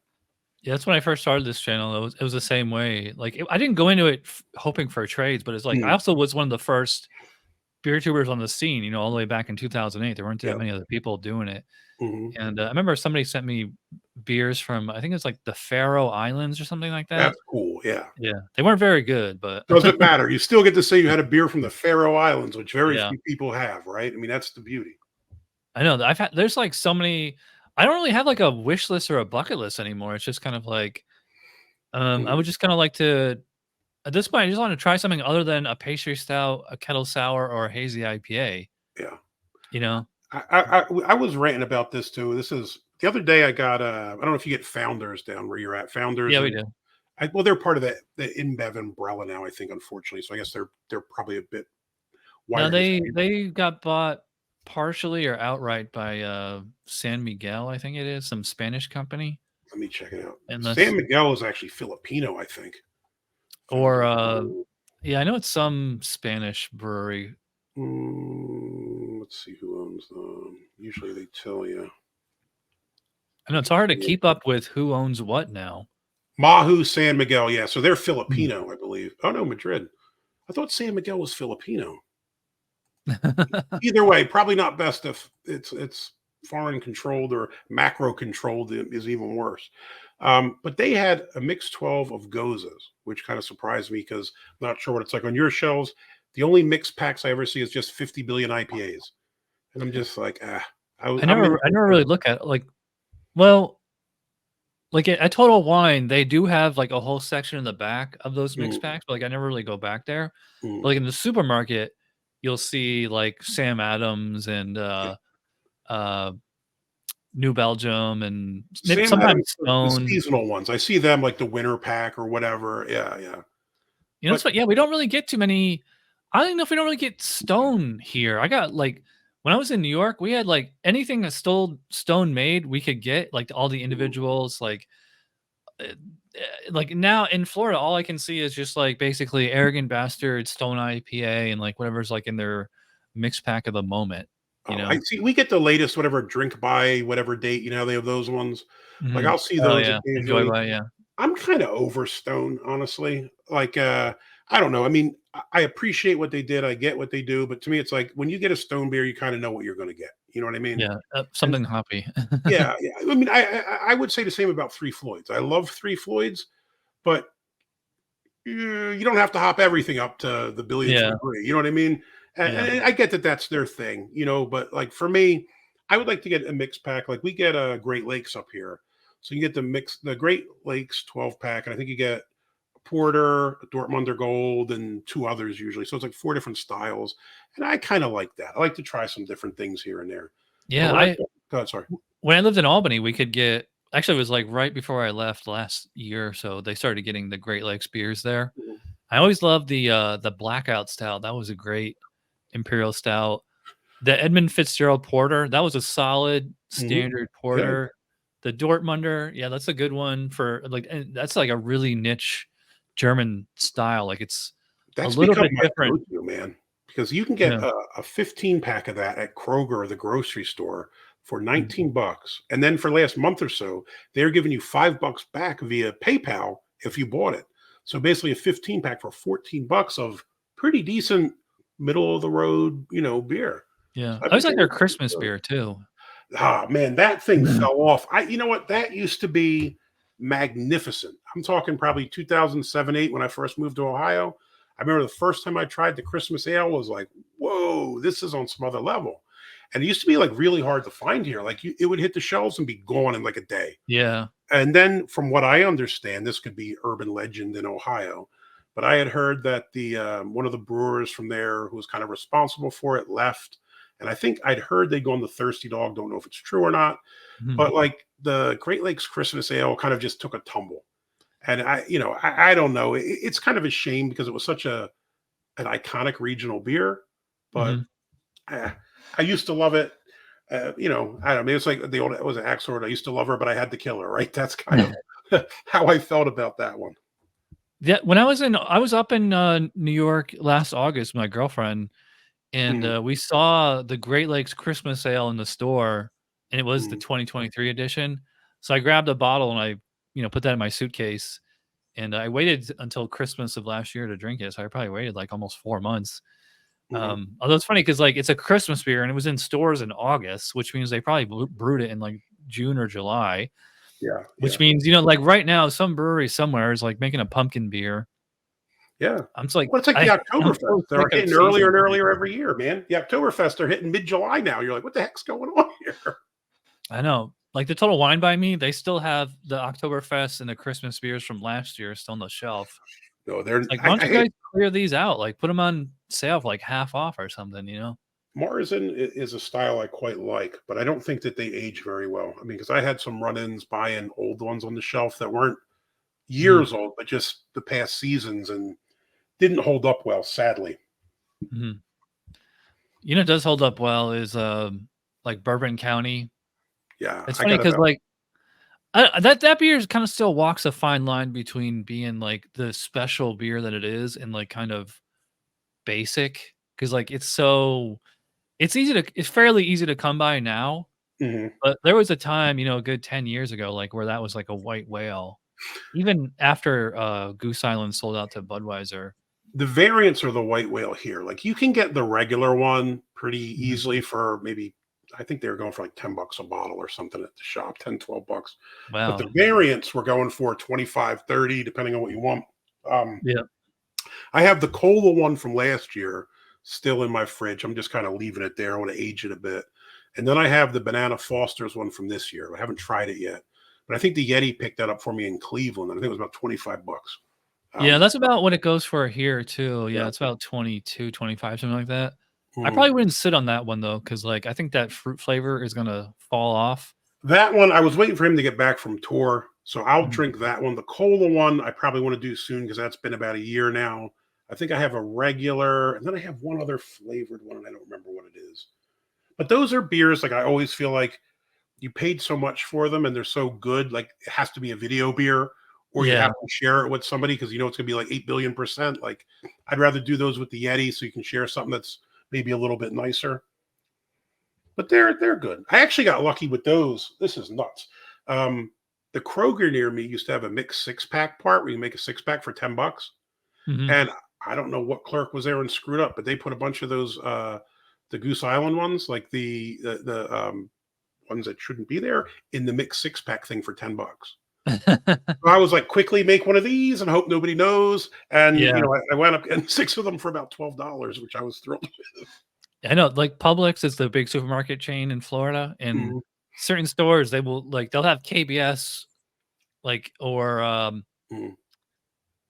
Yeah, that's when I first started this channel. It was the same way. Like I didn't go into it hoping for trades, but it's like I Mm, also was one of the first beer tubers on the scene. All the way back in 2008. There weren't that yeah. many other people doing it. Hmm. And I remember somebody sent me beers from, I think it's like the Faroe Islands or something like that. That's cool. Yeah. Yeah, they weren't very good, but Doesn't matter. You still get to say you had a beer from the Faroe Islands, which very yeah, few people have, right? I mean, that's the beauty. I know that there's like so many. I don't really have like a wish list or a bucket list anymore. It's just kind of like, I Mhm. would just kind of like to, at this point, I just want to try something other than a pastry stout, a kettle sour, or a hazy IPA. Yeah. You know? I was ranting about this too. This is the other day I got I don't know if you get Founders down where you're at. Founders Yeah, we and do. well, they're part of the InBev umbrella now, I think, unfortunately. So I guess they're probably a bit No, wider they distributed. they got bought partially or outright by San Miguel, I think it is, some Spanish company. Let me check it out. And that's San Miguel is actually Filipino, I think. or Founders. yeah, I know it's some Spanish brewery. Let's see who owns them. Usually they tell you. I know it's hard to keep up with who owns what now. Mahu San Miguel. Yeah. So they're Mm. Filipino, I believe. Oh, no, Madrid. I thought San Miguel was Filipino. Either way, probably not best if it's foreign controlled, or macro controlled is even worse. But they had a mixed 12 of Gozas, which kind of surprised me because I'm not sure what it's like on your shelves. The only mixed packs I ever see is just 50 billion IPAs. And I'm just like, I I'm in. never really look at like, well, like at Total Wine, they do have like a whole section in the back of those mixed Mm, packs, but like I never really go back there. mm, But like in the supermarket, you'll see like Sam Adams and yeah. uh New Belgium and maybe Sam Adams, sometimes the Stone. seasonal ones. I see them like the winter pack or whatever. Yeah, yeah. That's But what, yeah, we don't really get too many. I don't even know if we don't really get Stone here. I got like when I was in New York, we had like anything that Stone made, we could get like all the mm, individuals like now in Florida, all I can see is just like basically Arrogant Bastard, Stone IPA, and like whatever's like in their mix pack of the moment, you I know? see we get the latest whatever drink by whatever date, they have those ones. Like Mhm. I'll see Oh those yeah, enjoy occasionally. by yeah. I'm kind of over Stone, honestly. Like I don't know. I mean, I appreciate what they did. I get what they do, but to me it's like when you get a Stone beer, you kind of know what you're going to get. You know what I mean? Yeah, And something hoppy. yeah, yeah. I mean, I would say the same about Three Floyds. I love Three Floyds, but you don't have to hop everything up to the billionth Yeah, degree. You know what I mean? yeah. And I get that that's their thing, but like for me, I would like to get a mixed pack. Like we get a Great Lakes up here. So you get the Great Lakes 12 pack, and I think you get a porter, a Dortmunder Gold, and two others usually. So it's like four different styles. And I kind of like that. I like to try some different things here and there. But Yeah, when I go ahead, sorry. when I lived in Albany, we could get, actually, it was like right before I left last year or so, they started getting the Great Lakes beers there. Mhm. I always loved the Blackout Stout. That was a great imperial stout. The Edmund Fitzgerald Porter, that was a solid Mhm. standard Yeah, porter. The Dortmunder, yeah, that's a good one for like, and that's like a really niche German style. Like it's a that's little become bit my different. go-to, man, because you can get Yeah. a 15 pack of that at Kroger or the grocery store for Mhm. 19 bucks. And then for last month or so, they're giving you $5 back via PayPal if you bought it. So basically a 15 pack for 14 bucks of pretty decent middle of the road, beer. Yeah. So I've I been always like their getting Christmas beer too. man, that thing Mhm. fell off. You know what? That used to be magnificent. I'm talking probably 2007, 8 when I first moved to Ohio. I remember the first time I tried the Christmas ale was like, whoa, this is on some other level. And it used to be like really hard to find here. Like it would hit the shelves and be gone in like a day. Yeah. And then, from what I understand, this could be urban legend in Ohio, but I had heard that the one of the brewers from there who was kind of responsible for it left, and I think I'd heard they go on the Thirsty Dog. Don't know if it's true or not, Mhm. but like the Great Lakes Christmas Ale kind of just took a tumble, and I don't know. It's kind of a shame because it was such an iconic regional beer, but Mhm. eh, I used to love it. You know, I don't know. It's like the old, it was an axe sword. I used to love her, but I had to kill her, right? That's kind of how I felt about that one. Yeah, when I was up in New York last August with my girlfriend, and Mm, we saw the Great Lakes Christmas sale in the store, and it was the mm, 2023 edition. So I grabbed a bottle and I, put that in my suitcase, and I waited until Christmas of last year to drink it. So I probably waited like almost 4 months. mhm. Although it's funny because like it's a Christmas beer and it was in stores in August, which means they probably brewed it in like June or July. Yeah, Which yeah, means, like right now, some brewery somewhere is like making a pumpkin beer. yeah. I'm just like, Well, it's like the I'm Oktoberfest. so They're sick of hitting earlier seasonal and beer. earlier every year, man. The Oktoberfest, they're hitting mid-July now. You're like, what the heck's going on here? I know. Like the Total Wine by Me, they still have the Oktoberfest and the Christmas beers from last year still on the shelf. No, they're. It's like, why don't I you hate guys clear these out? Like put them on sale for like half off or something? Marzen is a style I quite like, but I don't think that they age very well. I mean, because I had some run-ins buying old ones on the shelf that weren't Mhm, years old, but just the past seasons and didn't hold up well, sadly. mhm. It does hold up well is like Bourbon County. Yeah, It's I funny got because about. like that beer kind of still walks a fine line between being like the special beer that it is and like kind of basic because like it's fairly easy to come by now, Mhm. but there was a time, a good 10 years ago, like where that was like a white whale. Even after Goose Island sold out to Budweiser. The variants are the white whale here. Like you can get the regular one pretty Mhm. easily for maybe, I think they were going for like $10 a bottle or something at the shop, 10, $12. But the Wow. variants were going for 25, 30, depending on what you want. Um, Yeah. I have the cola one from last year still in my fridge. I'm just kind of leaving it there. I want to age it a bit. And then I have the Banana Foster's one from this year. I haven't tried it yet, but I think the Yeti picked that up for me in Cleveland. I think it was about $25. Yeah, Um, that's about what it goes for here too. Yeah, yeah. it's about 22, 25, something like that. I Mhm. probably wouldn't sit on that one though, because like I think that fruit flavor is gonna fall off. That one, I was waiting for him to get back from tour, so I'll Mhm. drink that one. The cola one, I probably want to do soon because that's been about a year now. I think I have a regular, and then I have one other flavored one, and I don't remember what it is. But those are beers like I always feel like you paid so much for them and they're so good. Like it has to be a video beer, or you Yeah. have to share it with somebody because you know it's gonna be like 8 billion%. Like I'd rather do those with the Yeti so you can share something that's maybe a little bit nicer. But they're good. I actually got lucky with those. This is nuts. Um, the Kroger near me used to have a mixed six pack part where you make a six pack for $10, Mhm. and I don't know what clerk was there and screwed up, but they put a bunch of those the Goose Island ones, like the ones that shouldn't be there, in the mixed six pack thing for $10. So I was like, quickly make one of these and hope nobody knows. And Yeah. I wound up getting six of them for about $12, which I was thrilled. I know, like, Publix is the big supermarket chain in Florida, and Mhm, certain stores, they'll have KBS, like, or, mhm,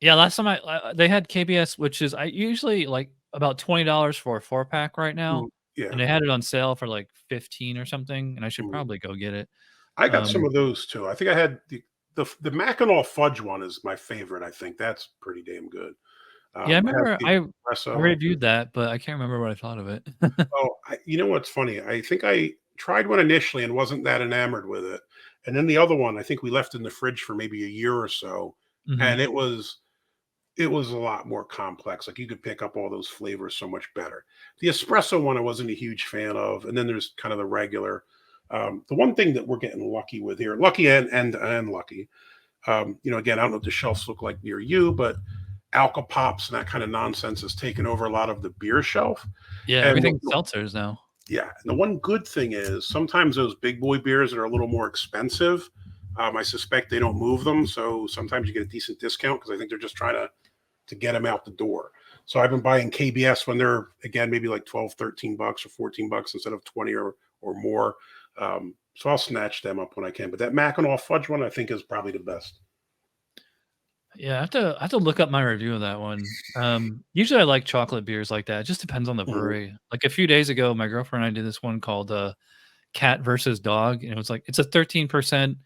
yeah, last time they had KBS, which is I usually, like, about $20 for a 4-pack right now, mhm. Yeah. and they had it on sale for, like, 15 or something, and I should Mhm. probably go get it. I got some Um, of those too. I think I had the Mackinac fudge one is my favorite. I think that's pretty damn good. yeah, I I have remember the I espresso. reviewed that, but I can't remember what I thought of it. Oh, you know what's funny? I think I tried one initially and wasn't that enamored with it, and then the other one I think we left in the fridge for maybe a year or so, Mhm. and it was a lot more complex. Like you could pick up all those flavors so much better. The espresso one I wasn't a huge fan of, and then there's kind of the regular. The one thing that we're getting lucky with here, lucky and lucky, again, I don't know what the shelves look like near you, but Alka Pops and that kind of nonsense has taken over a lot of the beer shelf. Yeah, And everything's seltzers now. yeah, and the one good thing is sometimes those big boy beers that are a little more expensive, I suspect they don't move them, so sometimes you get a decent discount because I think they're just trying to get them out the door. So I've been buying KBS when they're again maybe like 12, $13 or $14 instead of 20 or more. So I'll snatch them up when I can. But that Mackinac fudge one I think is probably the best. Yeah, I have to look up my review of that one. Usually I like chocolate beers like that. It just depends on the Mhm. brewery. Like a few days ago, my girlfriend and I did this one called Cat versus Dog, and it was like it's a 13%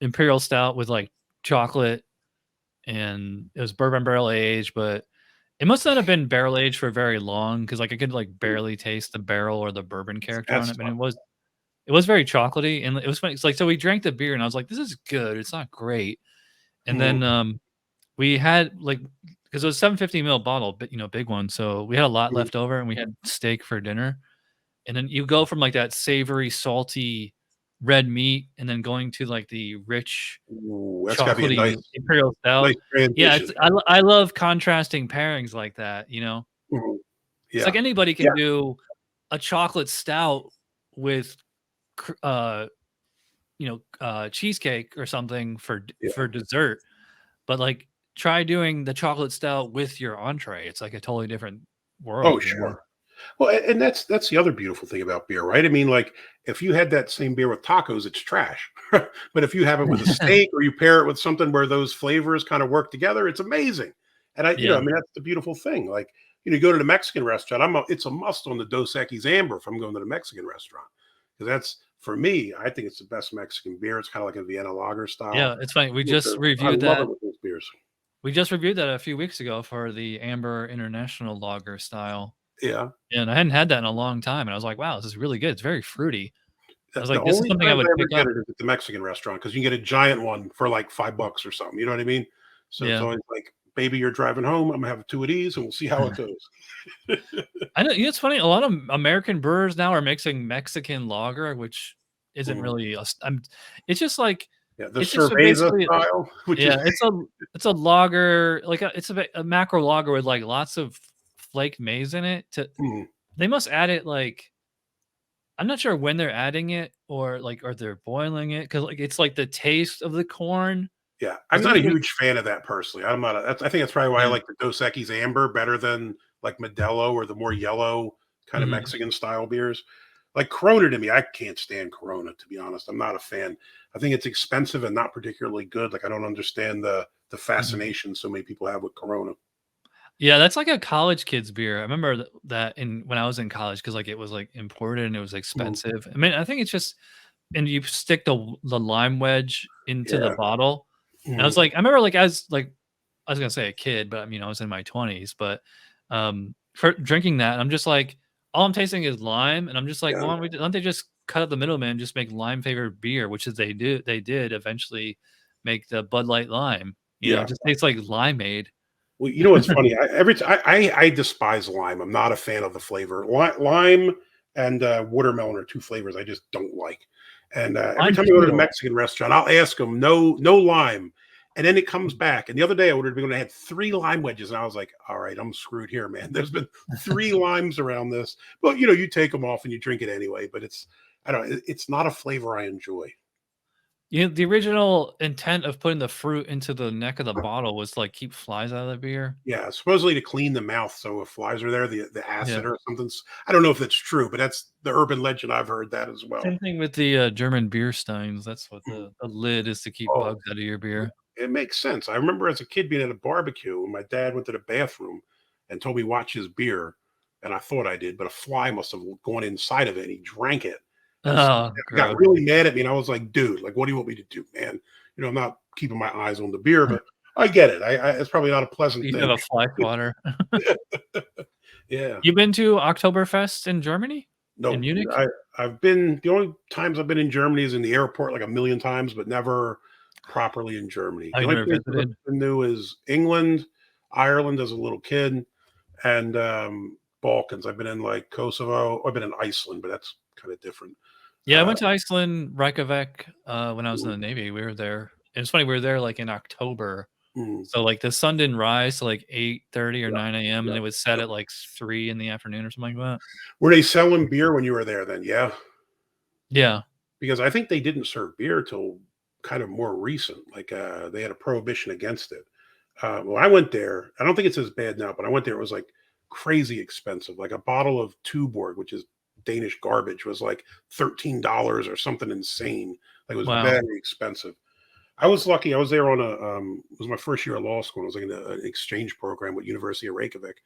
imperial stout with like chocolate, and it was bourbon barrel aged, but it must not have been barrel aged for very long because like I could like barely taste the barrel or the bourbon character on That's it. But tough. it was very chocolatey, and it was funny. It's like, so we drank the beer, and I was like, "This is good. It's not great." And then we had like, because it was 750 ml bottle, but big one. So we had a lot left over, and we had steak for dinner. And then you go from like that savory, salty red meat, and then going to like the rich, Ooh, that's got to be a chocolatey imperial nice stout. Yeah, transition. I love contrasting pairings like that. Mhm. It's Yeah. like anybody can Yeah. do a chocolate stout with, cheesecake or something Yeah. for dessert, but like try doing the chocolate stout with your entree. It's like a totally different Oh, world. sure. Well, and that's the other beautiful thing about beer, right? I mean, like if you had that same beer with tacos, it's trash. But if you have it with a steak or you pair it with something where those flavors kind of work together, it's amazing. And I Yeah. mean, that's the beautiful thing. Like, you go to the Mexican restaurant, it's a must on the Dos Equis Amber if I'm going to the Mexican restaurant. Because that's for me, I think it's the best Mexican beer. It's kind of like a Vienna lager style. Yeah, it's funny. I love it with those beers. We just reviewed that a few weeks ago for the Amber International Lager style, Yeah. and I hadn't had that in a long time, and I was like, "Wow, this is really good. It's very fruity." I was The like, "This is only something I times would I ever pick get up." it is at the Mexican restaurant because you get a giant one for like $5 or something. You know what I mean? So it's Yeah. always like, baby, you're driving home. I'm gonna have two of these, and we'll see how it goes. I know, it's funny, a lot of American brewers now are mixing Mexican lager, which isn't Mhm. really it's just like, Yeah, the it's just cerveza basically, style, which yeah, is it's a lager, like a macro lager with like lots of flaked maize in it. mhm. They must add it like, I'm not sure when they're adding it, or they're boiling it, because like it's like the taste of the corn. Yeah, I'm It's not a usually, huge fan of that personally. I'm not. I think that's probably why I yeah. like the Dos Equis Amber better than like Modelo or the more yellow kind of Mhm. Mexican style beers. Like Corona to me, I can't stand Corona to be honest. I'm not a fan. I think it's expensive and not particularly good. Like I don't understand the Mhm. fascination so many people have with Corona. Yeah, that's like a college kid's beer. I remember that in when I was in college, because like it was like imported and it was Mhm. expensive. I mean, I think it's just, and you stick the lime wedge into the Yeah. bottle. And I was Mhm. like, I remember like, as like, I was gonna say a kid, but I mean I was in my 20s. But for drinking that, I'm just like, all I'm tasting is lime, and I'm just like, Yeah. why don't they just cut out the middleman and just make lime flavored beer, which is they did eventually make the Bud Light Lime. It Yeah. just tastes like limeade. Well, you know what's funny? Every time I despise lime. I'm not a fan of the flavor. Lime and watermelon are two flavors I just don't like. And every Lime time I go to the peel. Mexican restaurant, I'll ask them no lime, and then it comes back. And the other day I ordered, I had three lime wedges, and I was like, all right, I'm screwed here, man. There's been three limes around this, but you take them off and you drink it anyway. But I don't. It's not a flavor I enjoy. The original intent of putting the fruit into the neck of the bottle was to, like, keep flies out of the beer. Yeah, supposedly to clean the mouth, so if flies are there, the Yeah. acid or something. I don't know if that's true, but that's the urban legend. I've heard that as well. Same thing with the, German beer steins. That's what Mhm. the lid is, to keep Oh, bugs out of your beer. it makes sense. I remember as a kid being at a barbecue, and my dad went to the bathroom and told me watch his beer, and I thought I did, but a fly must have gone inside of it. And he drank it, and Oh, got gross. really mad at me. And I was like, "Dude, like, what do you want me to do, man? I'm not keeping my eyes on the beer, but I get it. It's probably not a pleasant You have thing." a fly swatter. Yeah. You been to Oktoberfest in Germany? In No, Munich? I've been the only times I've been in Germany is in the airport like a million times, but never properly in Germany. Oh, The you only never places I've visited? been to is England, Ireland as a little kid, and Balkans. I've been in like Kosovo. I've been in Iceland, but that's kind of different. Yeah, I Uh, went to Iceland, Reykjavik, when I was in mm, the Navy. We were there. And it's funny, we were there, like, in October. mm, So, like, the sun didn't rise till, like, 8:30 or yeah, 9 AM, and yeah, it would set yeah. at, like, 3 in the afternoon or something like that. Were they selling beer when you were there then? Yeah, Yeah. because I think they didn't serve beer till kind of more recent. Like they had a prohibition against it. Well, I went there. I don't think it's as bad now, but I went there. It was like crazy expensive. Like a bottle of Tuborg, which is Danish garbage, was like $13 or something insane. Like it was Wow. very expensive. I was lucky. I was there on it was my first year of law school. I was like in an exchange program with University of Reykjavik,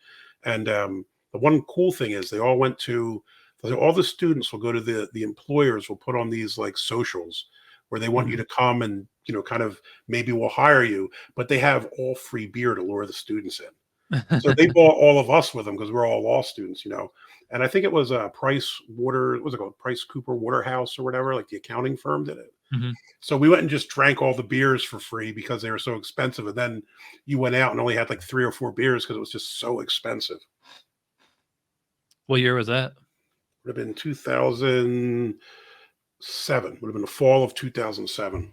and the one cool thing is they all went to all the students will go to the employers will put on these like socials where they want you Mhm. to come and kind of maybe we'll hire you, but they have all free beer to lure the students in. So they bought all of us with them because we're all law students, you know. And I think it was Price Water, what was it called? Price Cooper Waterhouse or whatever, like the accounting firm did it. Mm-hmm. So we went and just drank all the beers for free because they were so expensive. And then you went out and only had like 3 or 4 beers because it was just so expensive. What year was that? Would have been 2007. Would have been the fall of 2007.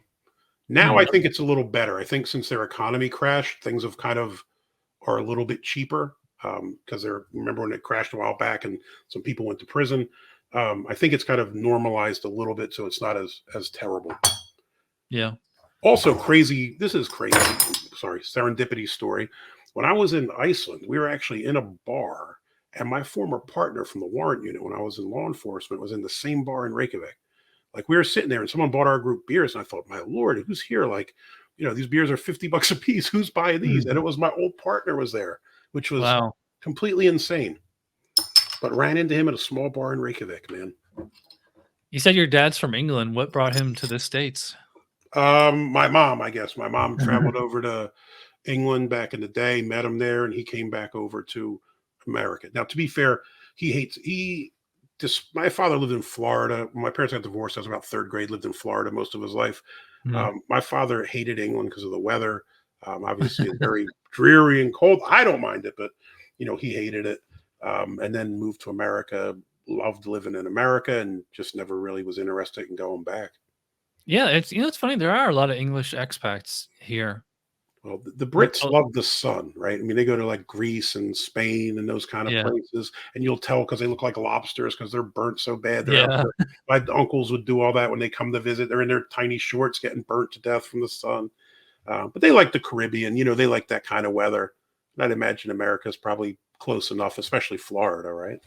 Now I think it's a little better. I think since their economy crashed, things have kind of are a little bit cheaper because remember when it crashed a while back and some people went to prison. I think it's kind of normalized a little bit, so it's not as terrible. Yeah. Also crazy. This is crazy. Sorry, serendipity story. When I was in Iceland, we were actually in a bar, and my former partner from the warrant unit when I was in law enforcement was in the same bar in Reykjavik. Like we were sitting there and someone bought our group beers and I thought, my Lord, who's here? Like, you know, these beers are $50 a piece. Who's buying these? And it was my old partner was there, which was completely insane. But ran into him at a small bar in Reykjavik, man. You said your dad's from England. What brought him to the States? My mom, I guess. My mom traveled over to England back in the day, met him there, and he came back over to America. Now, to be fair, my father lived in Florida. When my parents got divorced, I was about 3rd grade, lived in Florida most of his life. My father hated England because of the weather. Obviously, it's very dreary and cold. I don't mind it, but, you know, he hated it. And then moved to America, loved living in America, and just never really was interested in going back. Yeah, it's funny. There are a lot of English expats here. Well, the Brits love the sun, right? I mean, they go to like Greece and Spain and those kind of places, and you'll tell because they look like lobsters because they're burnt so bad. My uncles would do all that when they come to visit. They're in their tiny shorts getting burnt to death from the sun. But they like the Caribbean, you know, they like that kind of weather. And I'd imagine America's probably close enough, especially Florida, right?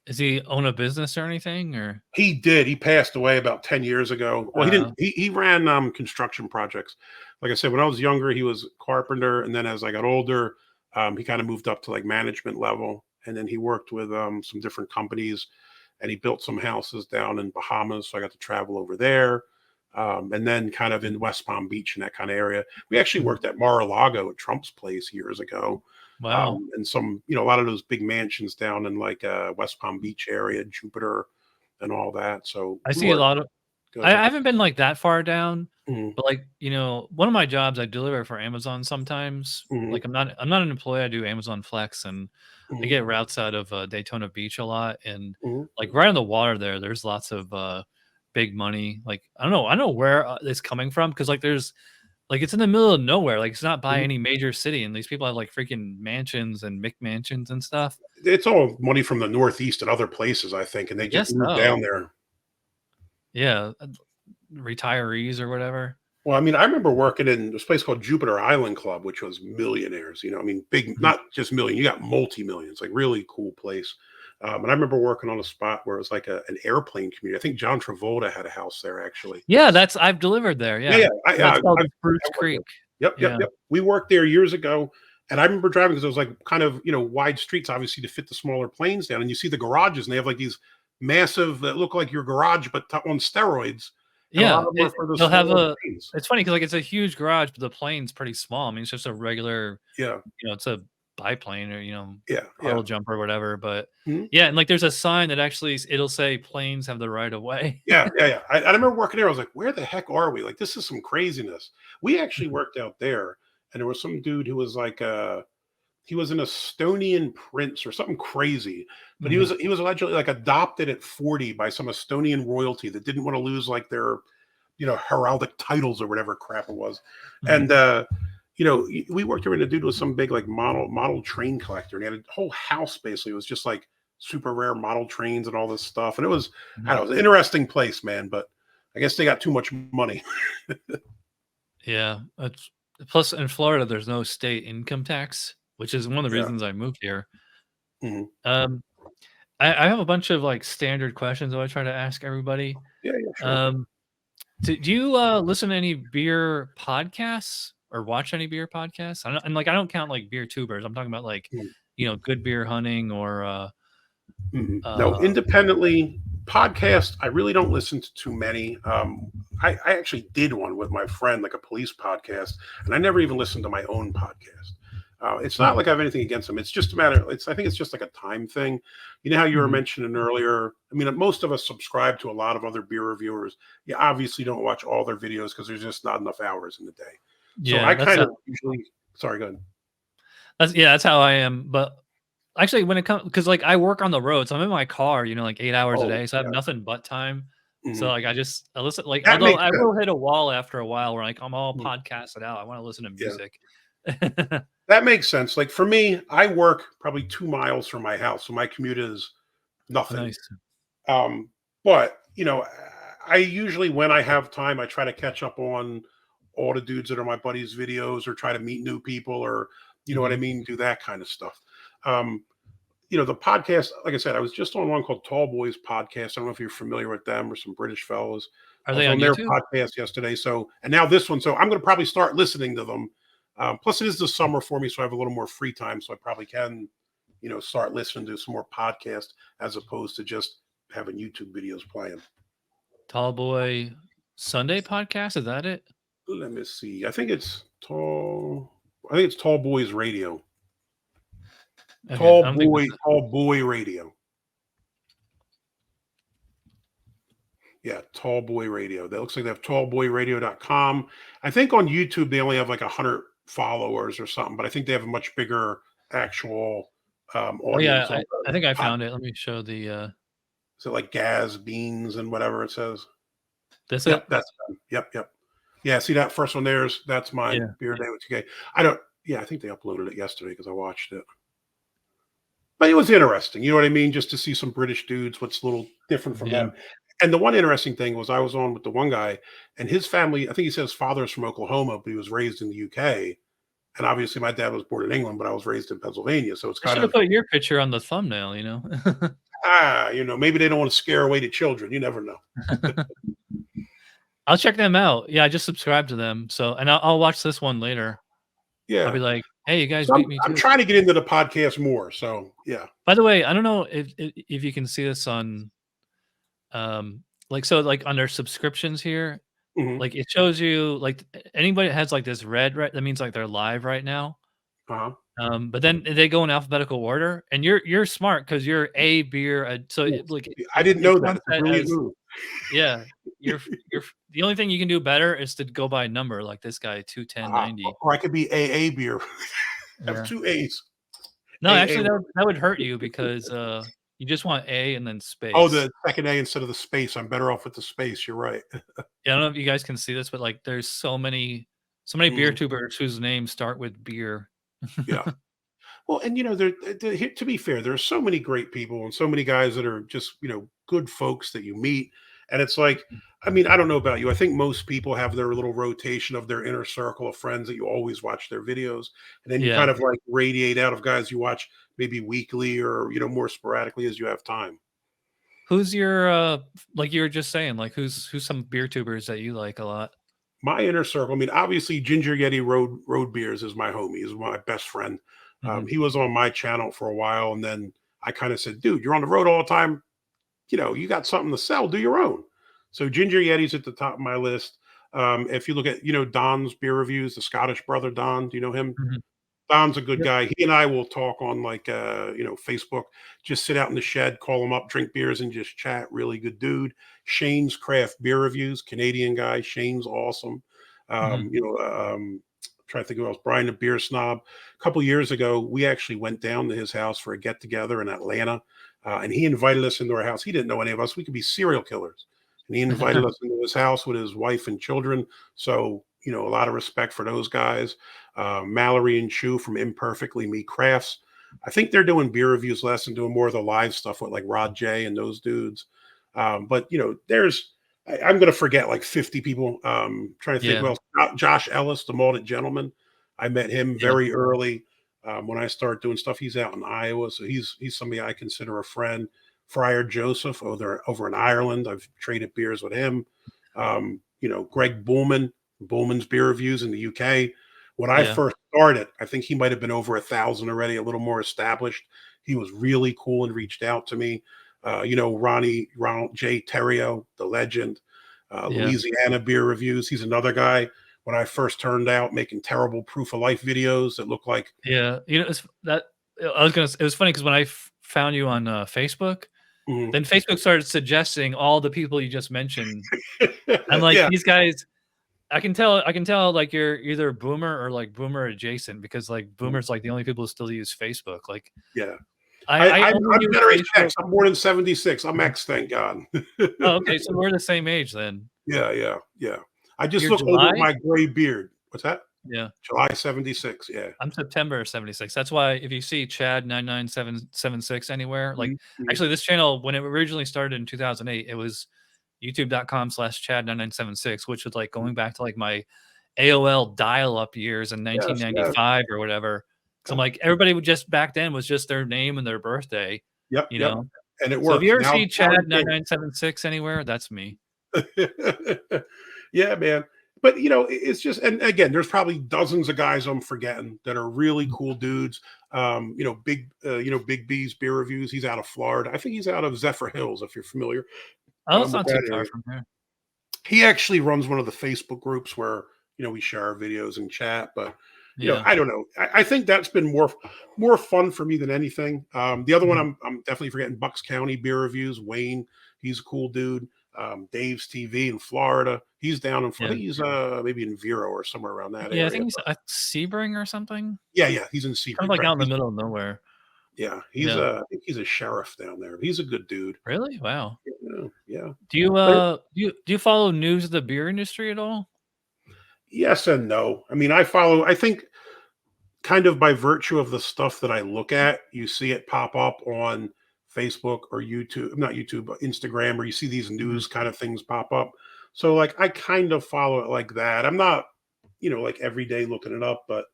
Does he own a business or anything? Or he did. He passed away about 10 years ago. Well, he didn't. He ran construction projects. Like I said, when I was younger, he was a carpenter, and then as I got older, he kind of moved up to like management level, and then he worked with some different companies, and he built some houses down in Bahamas. So I got to travel over there, and then kind of in West Palm Beach and that kind of area. We actually worked at Mar-a-Lago at Trump's place years ago. Wow. And some, you know, a lot of those big mansions down in like West Palm Beach area, Jupiter and all that. So I see a lot of, I haven't been like that far down, but like, you know, one of my jobs, I deliver for Amazon sometimes. Like I'm not an employee. I do Amazon Flex and I get routes out of Daytona Beach a lot. And like right on the water there's lots of big money. Like, I don't know where it's coming from. Cause like it's in the middle of nowhere. Like it's not by any major city, and these people have like freaking mansions and McMansions and stuff. It's all money from the Northeast and other places, I think, and they just moved down there. Yeah, retirees or whatever. Well, I mean, I remember working in this place called Jupiter Island Club, which was millionaires. You know, I mean, big, not just million. You got multi-millions, like really cool place. And I remember working on a spot where it was like an airplane community. I think John Travolta had a house there, actually. Yeah, I've delivered there. Yeah, It's called Bruce Creek. Yep. We worked there years ago, and I remember driving because it was like kind of, you know, wide streets, obviously to fit the smaller planes down. And you see the garages, and they have like these massive that look like your garage, but on steroids. Yeah, they'll have it's funny because like it's a huge garage, but the plane's pretty small. I mean, it's just a regular, you know, it's a biplane or, you know, puddle jumper or whatever. But and like there's a sign that actually it'll say planes have the right of way. I remember working there. I was like, where the heck are we? Like, this is some craziness. We actually worked out there, and there was some dude who was like he was an Estonian prince or something crazy, but he was allegedly like adopted at 40 by some Estonian royalty that didn't want to lose like their, you know, heraldic titles or whatever crap it was. And you know, we worked here, and the dude was some big like model train collector, and he had a whole house basically. It was just like super rare model trains and all this stuff. And it was, I don't know, it was an interesting place, man. But I guess they got too much money. Yeah, plus in Florida, there's no state income tax, which is one of the reasons I moved here. I have a bunch of like standard questions that I try to ask everybody. Sure. Do you listen to any beer podcasts or watch any beer podcasts? And like I don't count like BeerTubers. I'm talking about like you know, Good Beer Hunting or no, independently podcast. I really don't listen to too many. I actually did one with my friend, like a police podcast, and I never even listened to my own podcast. It's not like I have anything against them. It's just a matter. I think it's just like a time thing. You know how you were mentioning earlier. I mean, most of us subscribe to a lot of other beer reviewers. You obviously don't watch all their videos because there's just not enough hours in the day. So I kind of usually. Sorry, go ahead. That's how I am. But actually, when it comes, because like I work on the road, so I'm in my car, like 8 hours a day, so I have nothing but time. So like I listen, like That although I will hit a wall after a while where like I'm all podcasted out. I want to listen to music. That makes sense. Like for me, I work probably 2 miles from my house, so my commute is nothing. Nice. But I usually, when I have time, I try to catch up on all the dudes that are my buddies' videos, or try to meet new people, or you know what I mean, do that kind of stuff. The podcast, like I said, I was just on one called Tall Boys Podcast. I don't know if you're familiar with them, or some British fellows. Are I was they on their YouTube? podcast yesterday. And now this one. So I'm going to probably start listening to them. Plus, it is the summer for me, so I have a little more free time. So I probably can, start listening to some more podcasts as opposed to just having YouTube videos playing. Tall Boy Sunday Podcast, is that it? Let me see. I think it's Tall Boys Radio. Okay, Tall Boy Radio. Yeah, Tall Boy Radio. That looks like they have tallboyradio.com. I think on YouTube they only have like 100 followers or something, but I think they have a much bigger actual audience. I think I found it. Let me show the is it like Gaz Beans and whatever it says? That's it? That's yep. Yeah, see that first one there's that's mine. Yeah. Beer Day with TK. I think they uploaded it yesterday because I watched it. But it was interesting, you know what I mean? Just to see some British dudes, what's a little different from them. And the one interesting thing was I was on with the one guy, and his family, I think he said his father's from Oklahoma, but he was raised in the UK. And obviously my dad was born in England, but I was raised in Pennsylvania. So it's kind of put your picture on the thumbnail, maybe they don't want to scare away the children. You never know. I'll check them out. Yeah, I just subscribed to them. So, and I'll watch this one later. Yeah. I'll be like, hey, you guys beat me too. I'm trying to get into the podcast more. So yeah. By the way, I don't know if you can see this on like under subscriptions here, like it shows you like anybody that has like this red, right? That means like they're live right now. But then they go in alphabetical order, and you're smart because you're a beer. So like I didn't know that. Yeah, you're the only thing you can do better is to go by number, like this guy 21090. Or I could be AA beer. Have 2 A's. No, actually that would hurt you because you just want A and then space. Oh, the second A instead of the space. I'm better off with the space. You're right. Yeah, I don't know if you guys can see this, but like there's so many beer tubers whose names start with beer. Yeah. Well, and to be fair, there are so many great people and so many guys that are just, good folks that you meet. And it's like, I mean, I don't know about you. I think most people have their little rotation of their inner circle of friends that you always watch their videos. And then you kind of like radiate out of guys you watch maybe weekly or, more sporadically as you have time. Who's your, like you were just saying, like who's some beer tubers that you like a lot? My inner circle. I mean, obviously Ginger Yeti Road Beers is my homie. He's my best friend. He was on my channel for a while. And then I kind of said, dude, you're on the road all the time. You got something to sell, do your own. So Ginger Yeti's at the top of my list. If you look at, Don's beer reviews, the Scottish brother, Don, do you know him? Don's a good guy. He and I will talk on like, Facebook, just sit out in the shed, call him up, drink beers and just chat. Really good dude. Shane's Craft Beer Reviews, Canadian guy. Shane's awesome. Try to think of who else. Brian the Beer Snob. A couple years ago, we actually went down to his house for a get together in Atlanta. And he invited us into our house. He didn't know any of us. We could be serial killers. And he invited us into his house with his wife and children. So, a lot of respect for those guys. Mallory and Chu from Imperfectly Me Crafts. I think they're doing beer reviews less and doing more of the live stuff with like Rod J and those dudes. But, I'm going to forget like 50 people. Trying to think who else. Josh Ellis, the Malted Gentleman. I met him very early. When I started doing stuff, he's out in Iowa, so he's somebody I consider a friend. Friar Joseph over in Ireland, I've traded beers with him. Greg Bullman's beer reviews in the UK. When I first started, I think he might have been over 1,000 already, a little more established. He was really cool and reached out to me. Ronald J. Terrio, the legend, Louisiana beer reviews. He's another guy. when I first turned out making terrible proof of life videos that look like. Yeah, you know, I was gonna. It was funny because when I found you on Facebook, then Facebook started suggesting all the people you just mentioned. I'm like, Yeah, these guys. I can tell like you're either boomer or like boomer adjacent because like boomers like the only people who still use Facebook. Like yeah. I I'm only use Generation Facebook. X. I'm born in '76. I'm X, thank God. Oh, okay, so we're the same age then. Yeah. I just You're look old with July? my gray beard. What's that? Yeah. July '76. Yeah. I'm September '76. That's why if you see Chad 99776 anywhere, like Mhm. actually this channel when it originally started in 2008, it was youtube.com/Chad9976, which was like going back to like my AOL dial-up years in Yes, yes. 1995 or whatever. So I'm Yeah. like everybody would just back then was just their name and their birthday, you Yep. know. And it So if works. you ever Now see Chad 9976 anywhere, that's me. Yeah, man. But it's just, and again, there's probably dozens of guys I'm forgetting that are really cool dudes. Big B's beer reviews. He's out of Florida. I think he's out of Zephyr Hills, if you're familiar Oh, it's with not too that far area. from here. He actually runs one of the Facebook groups where we share our videos and chat. But Yeah. I don't know. I think that's been more fun for me than anything. The other one Mhm. I'm definitely forgetting. Bucks County beer reviews. Wayne, he's a cool dude. Dave's TV in Florida. He's down in. I Yeah. think he's maybe in Vero or somewhere around that Yeah, I area. think he's Sebring or something. Yeah. He's in Kind of Sebring, like out correct? in the middle of nowhere. Yeah. Yeah. I think he's a sheriff down there. He's a good dude. Really? Wow. Yeah. Do you But do you follow news of the beer industry at all? yes and no. I mean, I follow. I think kind of by virtue of the stuff that I look at, you see it pop up on Facebook or YouTube, not YouTube, but Instagram, or you see these Mhm. news kind of things pop up. So like I kind of follow it like that. I'm not, like every day looking it up, but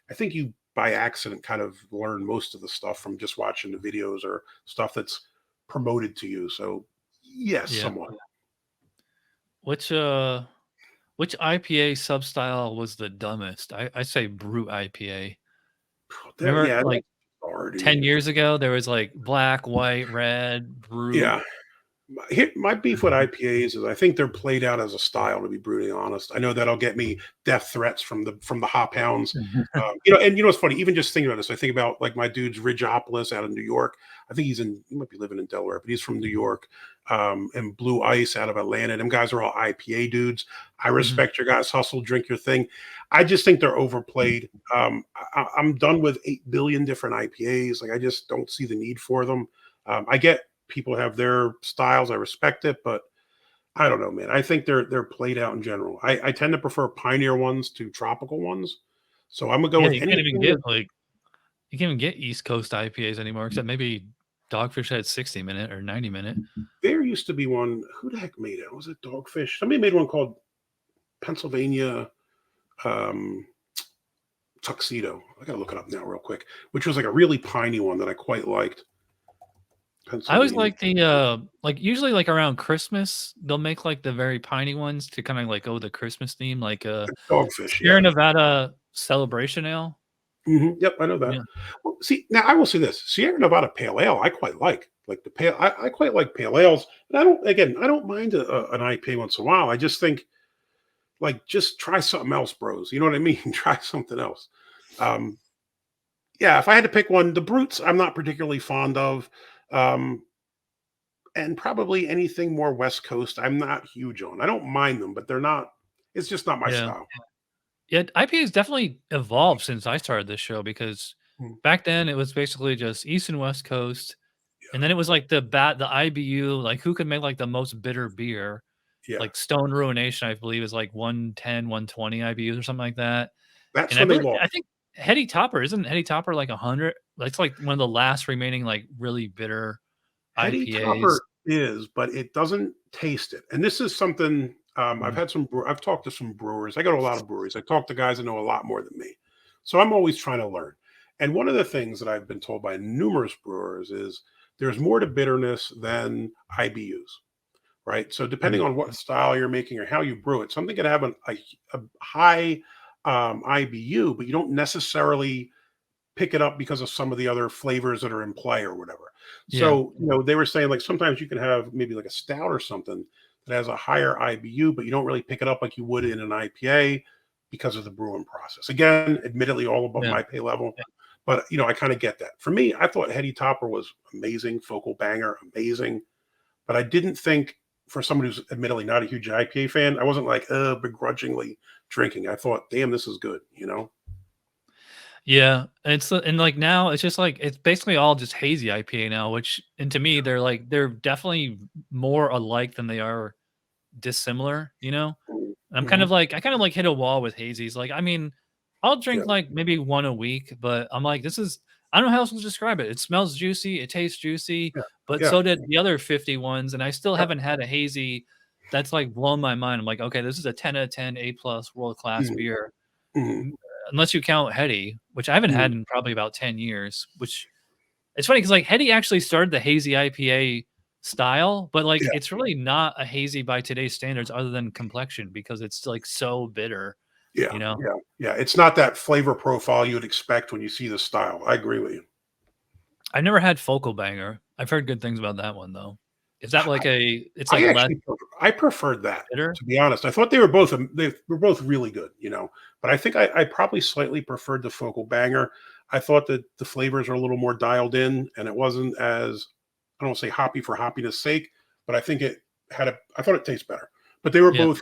I think you by accident kind of learn most of the stuff from just watching the videos or stuff that's promoted to you. So yes, Yeah. somewhat. Which which IPA substyle was the dumbest? I say brute IPA. Remember Yeah, like that's hard, 10 dude. years ago there was like black, white, red, brute. Yeah. My beef with IPAs is I think they're played out as a style. To be brutally honest, I know that'll get me death threats from the hop hounds. And what's funny? Even just thinking about this, I think about like my dude's Ridgeopolis out of New York. I think he might be living in Delaware, but he's from New York. And Blue Ice out of Atlanta. Them guys are all IPA dudes. I Mhm. respect your guys' hustle, drink your thing. I just think they're overplayed. I'm done with 8 billion different IPAs. Like I just don't see the need for them. I get people have their styles. I respect it, but I don't know, man. I think they're played out in general. I tend to prefer pioneer ones to tropical ones. So I'm gonna go Yeah, with anything that you can't even get East Coast IPAs anymore except maybe Dogfish had 60-minute or 90-minute. there used to be one. Who the heck made it? Was it Dogfish? Somebody made one called Pennsylvania um, Tuxedo. I gotta look it up now real quick. Which was like a really piney one that I quite liked. I always Pennsylvania like the like usually like around Christmas they'll make like the very piney ones to kind of like go the Christmas theme like Dogfish. Sierra Yeah. Nevada Celebration Ale. Yep, I know that. Yeah. Well, see, now I will say this: Sierra Nevada Pale Ale, I quite like. Like the pale, I quite like pale ales. And I don't mind an IPA once in a while. I just think, like, just try something else, bros. You know what I mean? Try something else. Um, yeah, if I had to pick one, the brutes I'm not particularly fond of, um, and probably anything more West Coast I'm not huge on. I don't mind them, but they're not. It's just not my Yeah. style. Yeah, IPA has definitely evolved since I started this show because Mm, back then it was basically just East and West Coast, and Yeah, then it was like the IBU, like who could make like the most bitter beer. yeah. Like Stone Ruination, I believe, is like 110, 120 IBUs or something like that. That's And when they lost. I think Heady Topper isn't Heady Topper like 100? That's like one of the last remaining like really bitter Heady IPAs. Topper is, but it doesn't taste it. And this is something Mhm. I've talked to some brewers. I go to a lot of breweries. I talk to guys that know a lot more than me. So I'm always trying to learn. And one of the things that I've been told by numerous brewers is there's more to bitterness than IBUs, right? So depending Mhm. on what style you're making or how you brew it, something can have a high IBU, but you don't necessarily pick it up because of some of the other flavors that are in play or whatever. Yeah. So, they were saying like sometimes you can have maybe like a stout or something that has a higher IBU, but you don't really pick it up like you would in an IPA because of the brewing process. Again, admittedly, all above my pay level, but I kind of get that. For me, I thought Heady Topper was amazing, focal banger, amazing, but I didn't think for someone who's admittedly not a huge IPA fan, I wasn't like begrudgingly drinking. I thought, damn, this is good, Yeah, and like now it's just like it's basically all just hazy IPA now, which and to me they're definitely more alike than they are dissimilar, I'm kind Mhm. of like I kind of like hit a wall with hazies. Like, I mean, I'll Yeah, drink like maybe one a week, but I'm like, this is I don't know how else to describe it. It smells juicy, it tastes juicy, yeah, but yeah, so did the other 50 ones, and I still yeah. haven't had a hazy that's like blown my mind. I'm like, okay, this is a 10 out of 10 A plus world class Mhm, beer. mhm, M- Unless you count Hetty, which I haven't mhm. had in probably about 10 years, which it's funny because like Hetty actually started the hazy IPA style, but like Yeah, it's really not a hazy by today's standards other than complexion because it's like so bitter, yeah, you know? yeah, yeah. It's not that flavor profile you'd expect when you see the style. I agree with you. I've never had Focal Banger. I've heard good things about that one though. Is that like it's like I less actually I preferred that, bitter? to be honest. I thought they were both really good, but I think I probably slightly preferred the Focal Banger. I thought that the flavors are a little more dialed in, and it wasn't as I don't want to say hoppy for hoppiness sake, but I think it had a I thought it tastes better. But they were Yeah. both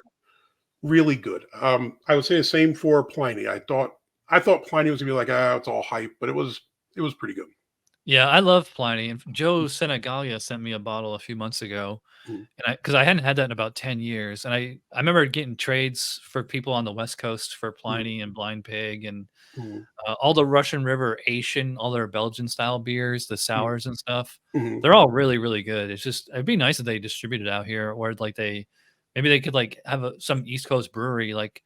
really good. I would say the same for Pliny. I thought Pliny was gonna be like, it's all hype, but it was pretty good. Yeah, I love Pliny. And Joe Senegalia sent me a bottle a few months ago. Mhm, And because I hadn't had that in about 10 years. And I remember getting trades for people on the West Coast for mhm, Pliny and Blind Pig and mhm, all the Russian River Asian, all their Belgian style beers, the mhm, sours and stuff. mhm. They're all really, really good. It's just it'd be nice if they distributed out here, or like maybe they could like have some East Coast brewery, like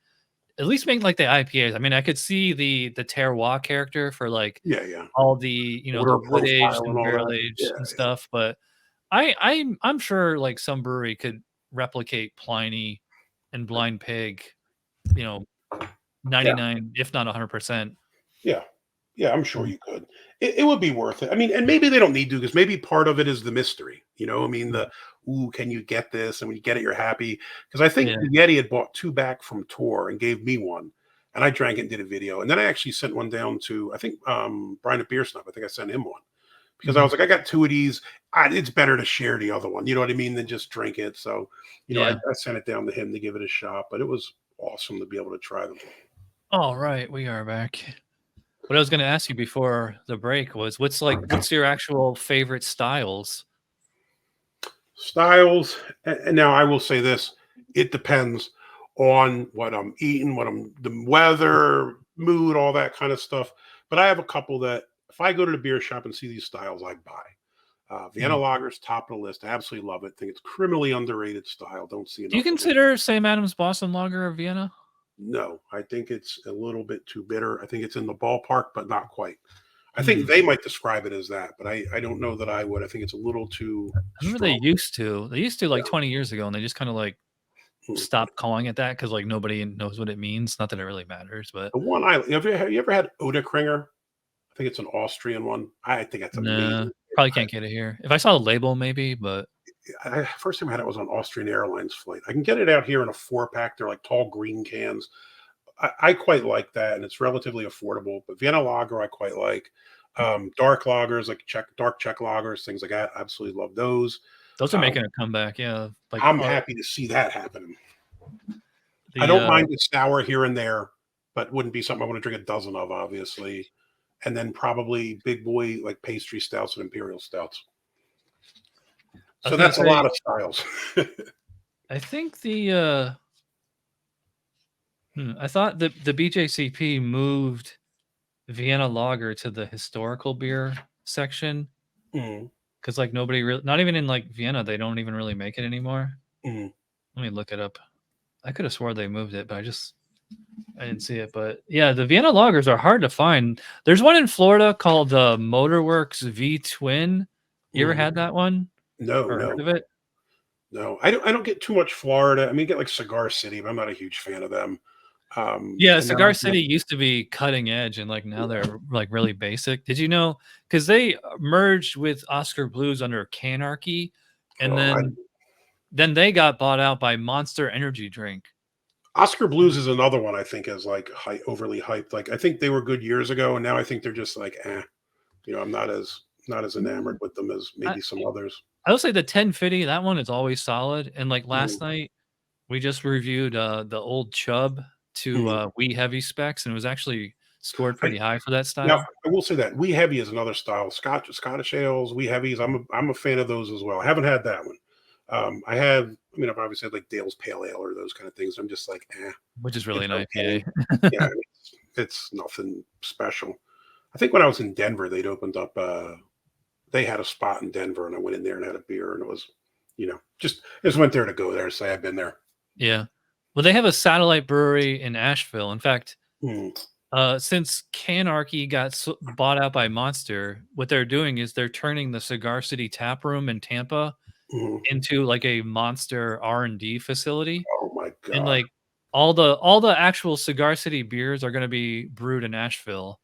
at least make like the IPAs. I mean, I could see the terroir character for like Yeah, yeah. all the the Order wood aged profile and and all barrel that. aged and Yeah, stuff, but I'm sure like some brewery could replicate Pliny and Blind Pig, you know, yeah. 99 if not 100%. Yeah. Yeah, I'm sure Mm, you could. It would be worth it. I mean, and maybe they don't need to because maybe part of it is the mystery. I mean, mm, ooh, can you get this? And when you get it, you're happy. Because I think yeah, the Yeti had bought two back from tour and gave me one. And I drank it and did a video. And then I actually sent one down to, I think, Brian at Beer Snuff. I think I sent him one because I mhm, was like, I got two of these. It's better to share the other one. You know what I mean? Than just drink it. So, yeah. I sent it down to him to give it a shot. But it was awesome to be able to try them. All right, we are back. What I was gonna ask you before the break was what's your actual favorite styles? Styles, and now I will say this: it depends on what I'm eating, the weather, mood, all that kind of stuff. But I have a couple that if I go to the beer shop and see these styles, I buy. Vienna Mhm. Lager's top of the list. I absolutely love it. Think it's criminally underrated style. Don't see Do you enough of it. consider Sam Adams Boston Lager or Vienna? No, I think it's a little bit too bitter. I think it's in the ballpark, but not quite. I think Mm. they might describe it as that, but I don't know that I would. I think it's a little too I remember they strong. used to. They used to like Yeah. 20 years ago, and they just kinda like Mm. stopped calling it that because like nobody knows what it means. Not that it really matters, but The one have you ever had Oederkringer? I think it's an Austrian one. I think that's nah, amazing. probably can't get it here. If I saw the label, maybe, but First time I had it was on Austrian Airlines flight. I can get it out here in a 4-pack. They're like tall green cans. I quite like that, and it's relatively affordable. But Vienna Lager, I quite like. Dark lagers, like dark Czech lagers, things like that. Absolutely love those. those are Um, making a comeback. Yeah, like I'm happy to see that happening. I the don't mind the sour here and there, but wouldn't be something I want to drink a dozen of, obviously. And then probably big boy like pastry stouts and imperial stouts. I So was gonna that's a lot say of styles. I think I thought the BJCP moved Vienna Lager to the historical beer section Mm, because like nobody really, not even in like Vienna, they don't even really make it anymore. mm, Let me look it up. I could have swore they moved it, but I didn't see it. But yeah, the Vienna lagers are hard to find. There's one in Florida called the Motorworks V Twin. You ever mm. had that one No, or heard no, of it? no. I don't get too much Florida. I mean, get like Cigar City, but I'm not a huge fan of them. Yeah, And then Cigar City used to be cutting edge, and like now yeah, they're like really basic. Did you know? Because they merged with Oscar Blues under Canarchy, and oh, then they got bought out by Monster Energy Drink. Oscar Blues is another one I think is like overly hyped. Like I think they were good years ago, and now I think they're just like, I'm not as enamored with them as I maybe some others. I would say the 1050, that one is always solid. And like last Mhm, night, we just reviewed the old Chub to mhm. We Heavy specs, and it was actually scored I pretty high for that Now style. I will say that Wee Heavy is another style. Scottish ales, Wee Heavies. I'm a fan of those as well. I haven't had that one. I have. I mean, I've obviously had like Dale's Pale Ale or those kind of things. I'm just like, Which is really it's an okay. IPA. Yeah, it's nothing special. I think when I was in Denver, they'd opened up. They had a spot in Denver, and I went in there and had a beer, and it was, just went there to go there. Say I've been there. Yeah. Well, they have a satellite brewery in Asheville. In fact, Mm, since Canarchy got bought out by Monster, what they're doing is they're turning the Cigar City tap room in Tampa mhm. into like a Monster R&D facility, Oh my and god. like all the actual Cigar City beers are going to be brewed in Asheville.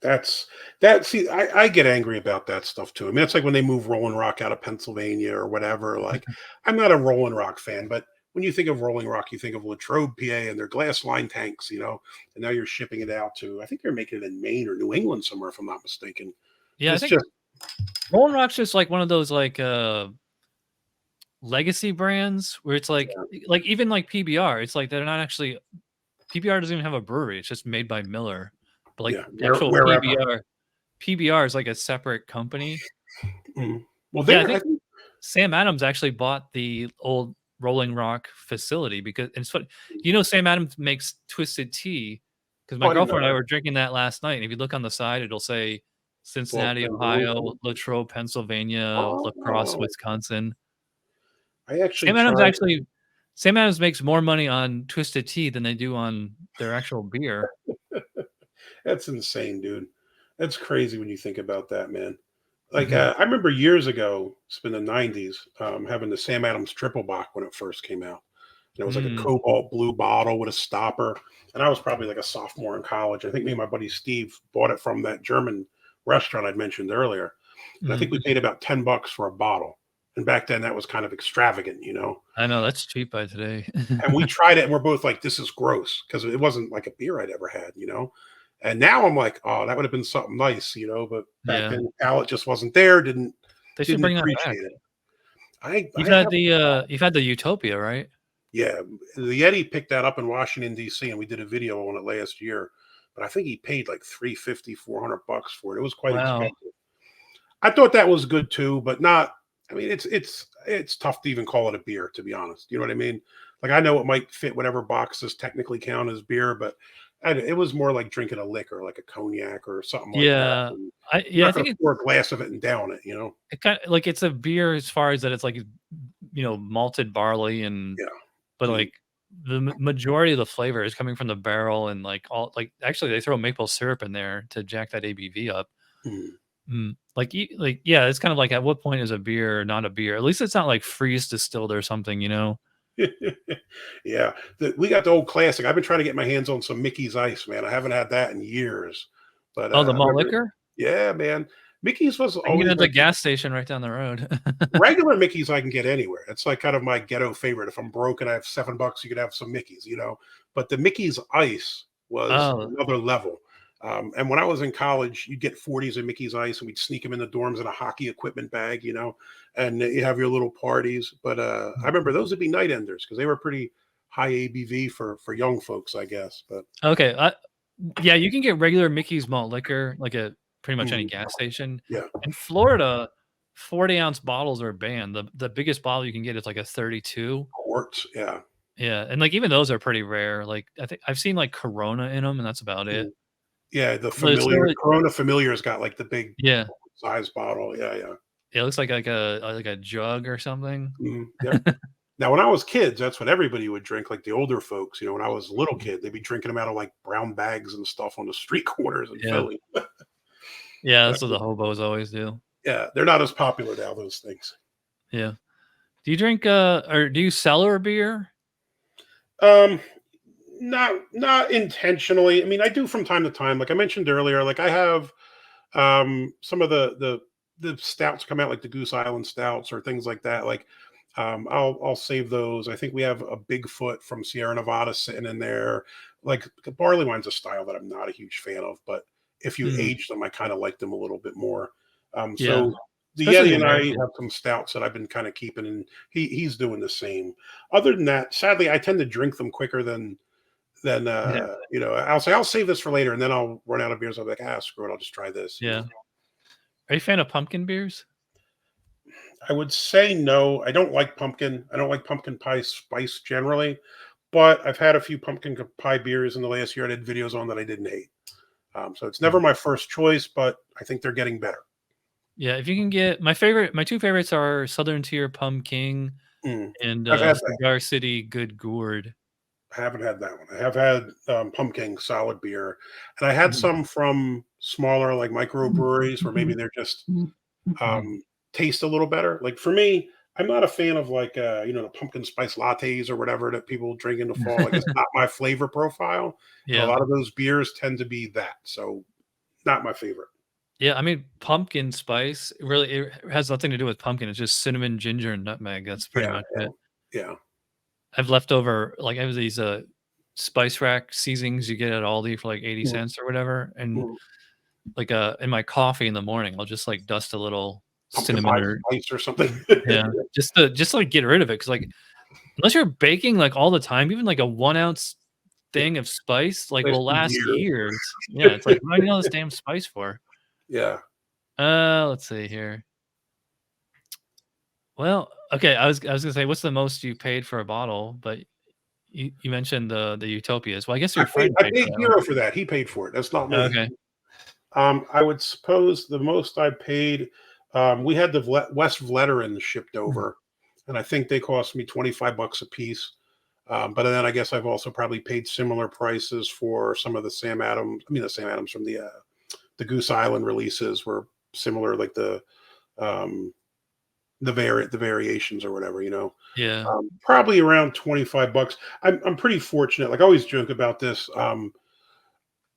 That's that. See, I get angry about that stuff too. I mean, it's like when they move Rolling Rock out of Pennsylvania or whatever. Like, I'm not a Rolling Rock fan, but when you think of Rolling Rock, you think of Latrobe, PA, and their glass line tanks, and now you're shipping it out to, I think they're making it in Maine or New England somewhere, if I'm not mistaken. Yeah, I It's think just, Rolling Rock's just like one of those like legacy brands where it's like even like PBR, it's like they're not actually PBR doesn't even have a brewery. It's just made by Miller. But like yeah, actual wherever. PBR is like a separate company. Mhm. Well, Yeah, I I think think, Sam Adams actually bought the old Rolling Rock facility because and it's funny. Sam Adams makes twisted tea because my oh, I didn't know girlfriend and I that. were drinking that last night. And if you look on the side, it'll say Cincinnati, Boston Brewing Ohio, Company. Latrobe, Pennsylvania, La Crosse, Oh, Wisconsin. I actually Sam Adams tried. actually Sam Adams makes more money on twisted tea than they do on their actual beer. That's insane, dude. That's crazy when you think about that, man. Like Mhm. I remember years ago, it's been the '90s, having the Sam Adams Triple Bock when it first came out. And it was like a Mm, cobalt blue bottle with a stopper, and I was probably like a sophomore in college. I think me and my buddy Steve bought it from that German restaurant I'd mentioned earlier, and I think mhm. we paid about $10 for a bottle. And back then, that was kind of extravagant. I know, that's cheap by today. And we tried it, and we're both like, "This is gross," because it wasn't like a beer I'd ever had. And now I'm like, "Oh, that would have been something nice." But back Yeah. then, the palate just wasn't there. Didn't They should didn't bring that back. appreciate it. I have You've had the Utopia, right? Yeah, the Yeti picked that up in Washington D.C. and we did a video on it last year. But I think he paid like 350, $400 for it. It was quite Wow. expensive. I thought that was good too, but not. I mean, it's tough to even call it a beer, to be honest. You know what I mean? Like I know it might fit whatever boxes technically count as beer, but it was more like drinking a liquor, like a cognac or something like that. Yeah. And you're I not going think to pour a glass of it and down it. it kinda like, it's a beer as far as that it's like, malted barley Yeah. but, Mhm. like, the majority of the flavor is coming from the barrel and, like, actually, they throw maple syrup in there to jack that ABV up. Mhm. Yeah, it's kind of like, at what point is a beer not a beer? At least it's not, like, freeze distilled or something, you know? Yeah, we got the old classic. I've been trying to get my hands on some Mickey's Ice, man. I haven't had that in years, but Oh, the I malt remember. liquor? Yeah, man. Mickey's was I can get it always at the my gas station right down the road. regular Mickey's. I can get anywhere. It's like kind of my ghetto favorite. If I'm broke and I have $7, you could have some Mickey's. But the Mickey's Ice was Oh, another level. And when I was in college, you'd get 40s of Mickey's Ice, and we'd sneak them in the dorms in a hockey equipment bag, and you have your little parties. But I remember those would be night enders because they were pretty high ABV for young folks, I guess. But okay, yeah, you can get regular Mickey's malt liquor, like, at pretty much any mm, gas station. yeah, In Florida, 40-ounce bottles are banned. The biggest bottle you can get is, like, a 32. quartz, yeah. Yeah, and, like, even those are pretty rare. Like, I think I've seen, like, Corona in them, and that's about it. Mm. Yeah, the But it's familiar really Corona Familiar's got like the big yeah. size bottle. Yeah, yeah. It looks like a jug or something. Yep. Now, when I was kids, that's what everybody would drink, like the older folks. When I was a little Mhm. kid, they'd be drinking them out of like brown bags and stuff on the street corners in Yeah. Philly. Yeah, But that's what the hobos always do. yeah, they're not as popular now, those things. Yeah. Do you drink, or do you cellar beer? Um, not intentionally. I mean, I do from time to time. Like I mentioned earlier, like I have some of the stouts come out like the Goose Island stouts or things like that. Like I'll save those. I think we have a Bigfoot from Sierra Nevada sitting in there. Like the barley wine's a style that I'm not a huge fan of, but if you age them, I kind of like them a little bit more. Yeah. So the Especially Yeti the and I American. have some stouts that I've been kind of keeping, and he's doing the same. Other than that, sadly, I tend to drink them quicker than Yeah. you know. I'll say I'll save this for later, and then I'll run out of beers. I'll be like, screw it, I'll just try this. You Yeah. know? Are you a fan of pumpkin beers? I would say no. I don't like pumpkin. I don't like pumpkin pie spice generally, but I've had a few pumpkin pie beers in the last year I did videos on that I didn't hate. So it's never my first choice, but I think they're getting better. Yeah, if you can get my two favorites are Southern Tier Pumpkin and I've had that. Cigar City Good Gourd. I haven't had that one. I have had pumpkin solid beer, and I had some from smaller like microbreweries where maybe they're just taste a little better. Like for me, I'm not a fan of like the pumpkin spice lattes or whatever that people drink in the fall. Like it's not my flavor profile. And a Yeah. lot of those beers tend to be that. So not my favorite. Yeah, I mean, pumpkin spice, really, it has nothing to do with pumpkin, it's just cinnamon, ginger, and nutmeg, that's pretty Yeah, much yeah, it. yeah. I've left over like, I have these, spice rack seasonings you get at Aldi for, like, 80 Mhm, cents or whatever, and, mhm. like, in my coffee in the morning, I'll just, like, dust a little Pumpkin cinnamon pie or spice or something. yeah, just like, get rid of it because like, unless you're baking, like, all the time, even, like, a 1-ounce Yeah, thing of spice, like, lasts will you last years. years. Yeah, it's like, "What do I need all this damn spice for?" Yeah. Let's see here. Well, okay, I was gonna say, what's the most you paid for a bottle? But you mentioned the Utopias. Well, I guess your friend I paid for paid that one. 0 for that. He paid for it. That's not me. Okay. I would suppose the most I paid, we had the West shipped over, and I think they cost me $25 a piece. But then I guess I've also probably paid similar prices for some of the the Sam Adams from the Goose Island releases were similar, like um, the variations or whatever, you know. Yeah. Probably around $25. I'm pretty fortunate. Like I always joke about this.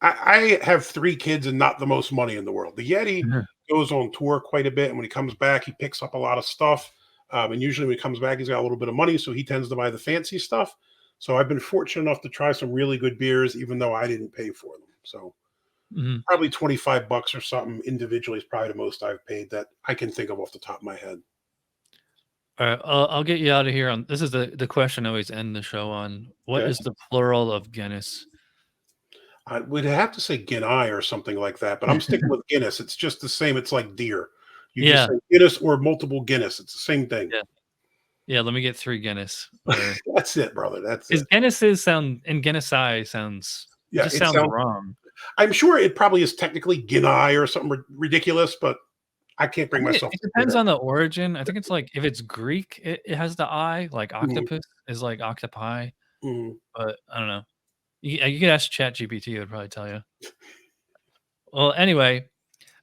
I have 3 kids and not the most money in the world. The Yeti Mhm. goes on tour quite a bit, and when he comes back, he picks up a lot of stuff. And usually, when he comes back, he's got a little bit of money, so he tends to buy the fancy stuff. So I've been fortunate enough to try some really good beers, even though I didn't pay for them. So Mhm. probably $25 or something individually is probably the most I've paid that I can think of off the top of my head. All right, I'll get you out of here on this is the question I always end the show on. What Okay, is the plural of Guinness? I would have to say Guinness or something like that, but I'm sticking with Guinness. It's just the same. It's like deer. You just Yeah. say Guinness or multiple Guinness. It's the same thing. Yeah. Yeah, let me get 3 Guinness or That's it, brother. That's is it. Guinnesses sound and Guinness-I sounds it Yeah, just it sounds sounds. wrong. I'm sure it probably is technically Guinea or something ridiculous, but I can't I bring think it myself it to say depends that. on the origin. I think it's like if it's Greek, it has the I, like Mhm, octopus is like octopi, mhm. but I don't know. You could ask ChatGPT, it would probably tell you. Well, anyway,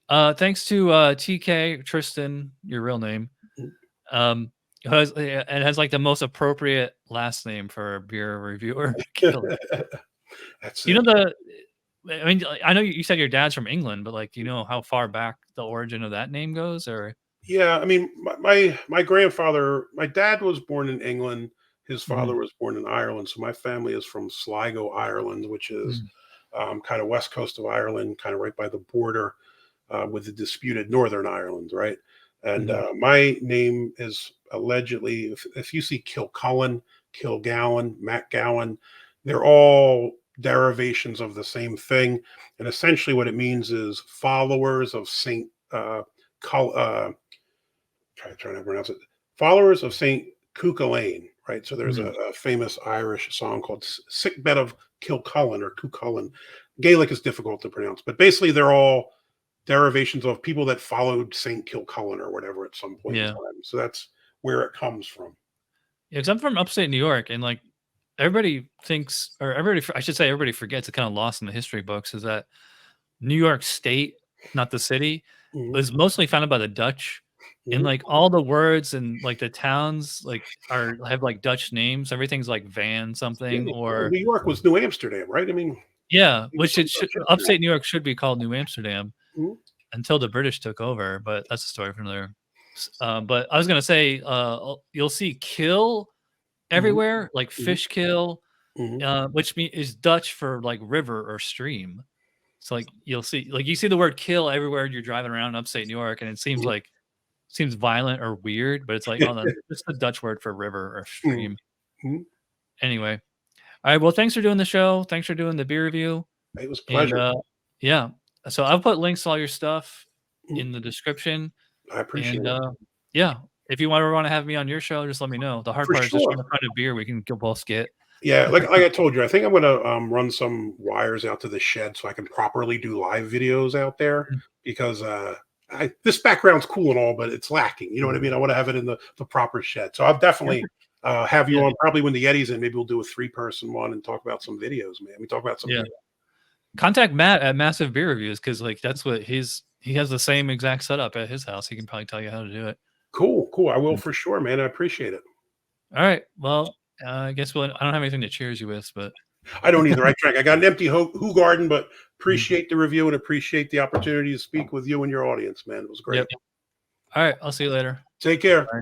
thanks to TK Tristan, your real name, who has and has like the most appropriate last name for a beer reviewer. Kill it. That's You know it. the I mean, like, I know you said your dad's from England, but like, do you know how far back the origin of that name goes? Or Yeah, I mean, my grandfather, my dad was born in England. His Mhm, father was born in Ireland, so my family is from Sligo, Ireland, which is mhm, kind of west coast of Ireland, kind of right by the border with the disputed Northern Ireland, right? And mhm. my name is allegedly, if you see Kilcullen, Kilgallon, Matt Gowan, they're all derivations of the same thing. And essentially, what it means is followers of Saint. Trying to pronounce it. Followers of Saint Cuchulainn, right? So there's Mhm. a famous Irish song called "Sick Bed of Kilcullen" or Cuchulainn. Gaelic is difficult to pronounce, but basically they're all derivations of people that followed Saint Kilcullen or whatever at some point in Yeah. time. So that's where it comes from. Yeah, 'cause I'm from upstate New York, and, like, everybody thinks or everybody I should say everybody forgets, it kinda lost in the history books, is that New York State, not the city, Mhm, was mostly founded by the Dutch, and, mhm. like, all the words and, like, the towns, like, have, like, Dutch names, everything's, like, Van Yeah, something well, or New York was New Amsterdam, right? I mean, yeah, it was which some it should Dutch history. upstate New York should be called New Amsterdam Mhm. until the British took over, but that's a story for another. But I was gonna say, you'll see kill everywhere, like fish kill, which is Dutch for like river or stream. So like you'll see, like you see the word kill everywhere you're driving around upstate New York, and it seems like violent or weird, but it's like it's the Dutch word for river or stream. Anyway, all right. Well, thanks for doing the show. Thanks for doing the beer review. It was a pleasure. And, yeah. So I'll put links to all your stuff in the description. I appreciate it. Yeah. If you ever want to have me on your show, just let me know. The hard part is just trying to find a beer we can both get. Yeah, like I told you, I think I'm gonna run some wires out to the shed so I can properly do live videos out there because this background's cool and all, but it's lacking. You know what I mean? I want to have it in the proper shed. So I'll definitely have you on probably when the Yeti's in. Maybe we'll do a 3-person one and talk about some videos, man. We talk about some. Yeah. Contact Matt at Massive Beer Reviews because like that's what he has the same exact setup at his house. He can probably tell you how to do it. Cool. I will for sure, man. I appreciate it. All right. Well, I guess I don't have anything to cheers you with, but I don't either. I got an empty Hoegaarden, but appreciate the review and appreciate the opportunity to speak with you and your audience, man. It was great. Yep. All right. I'll see you later. Take care. Bye.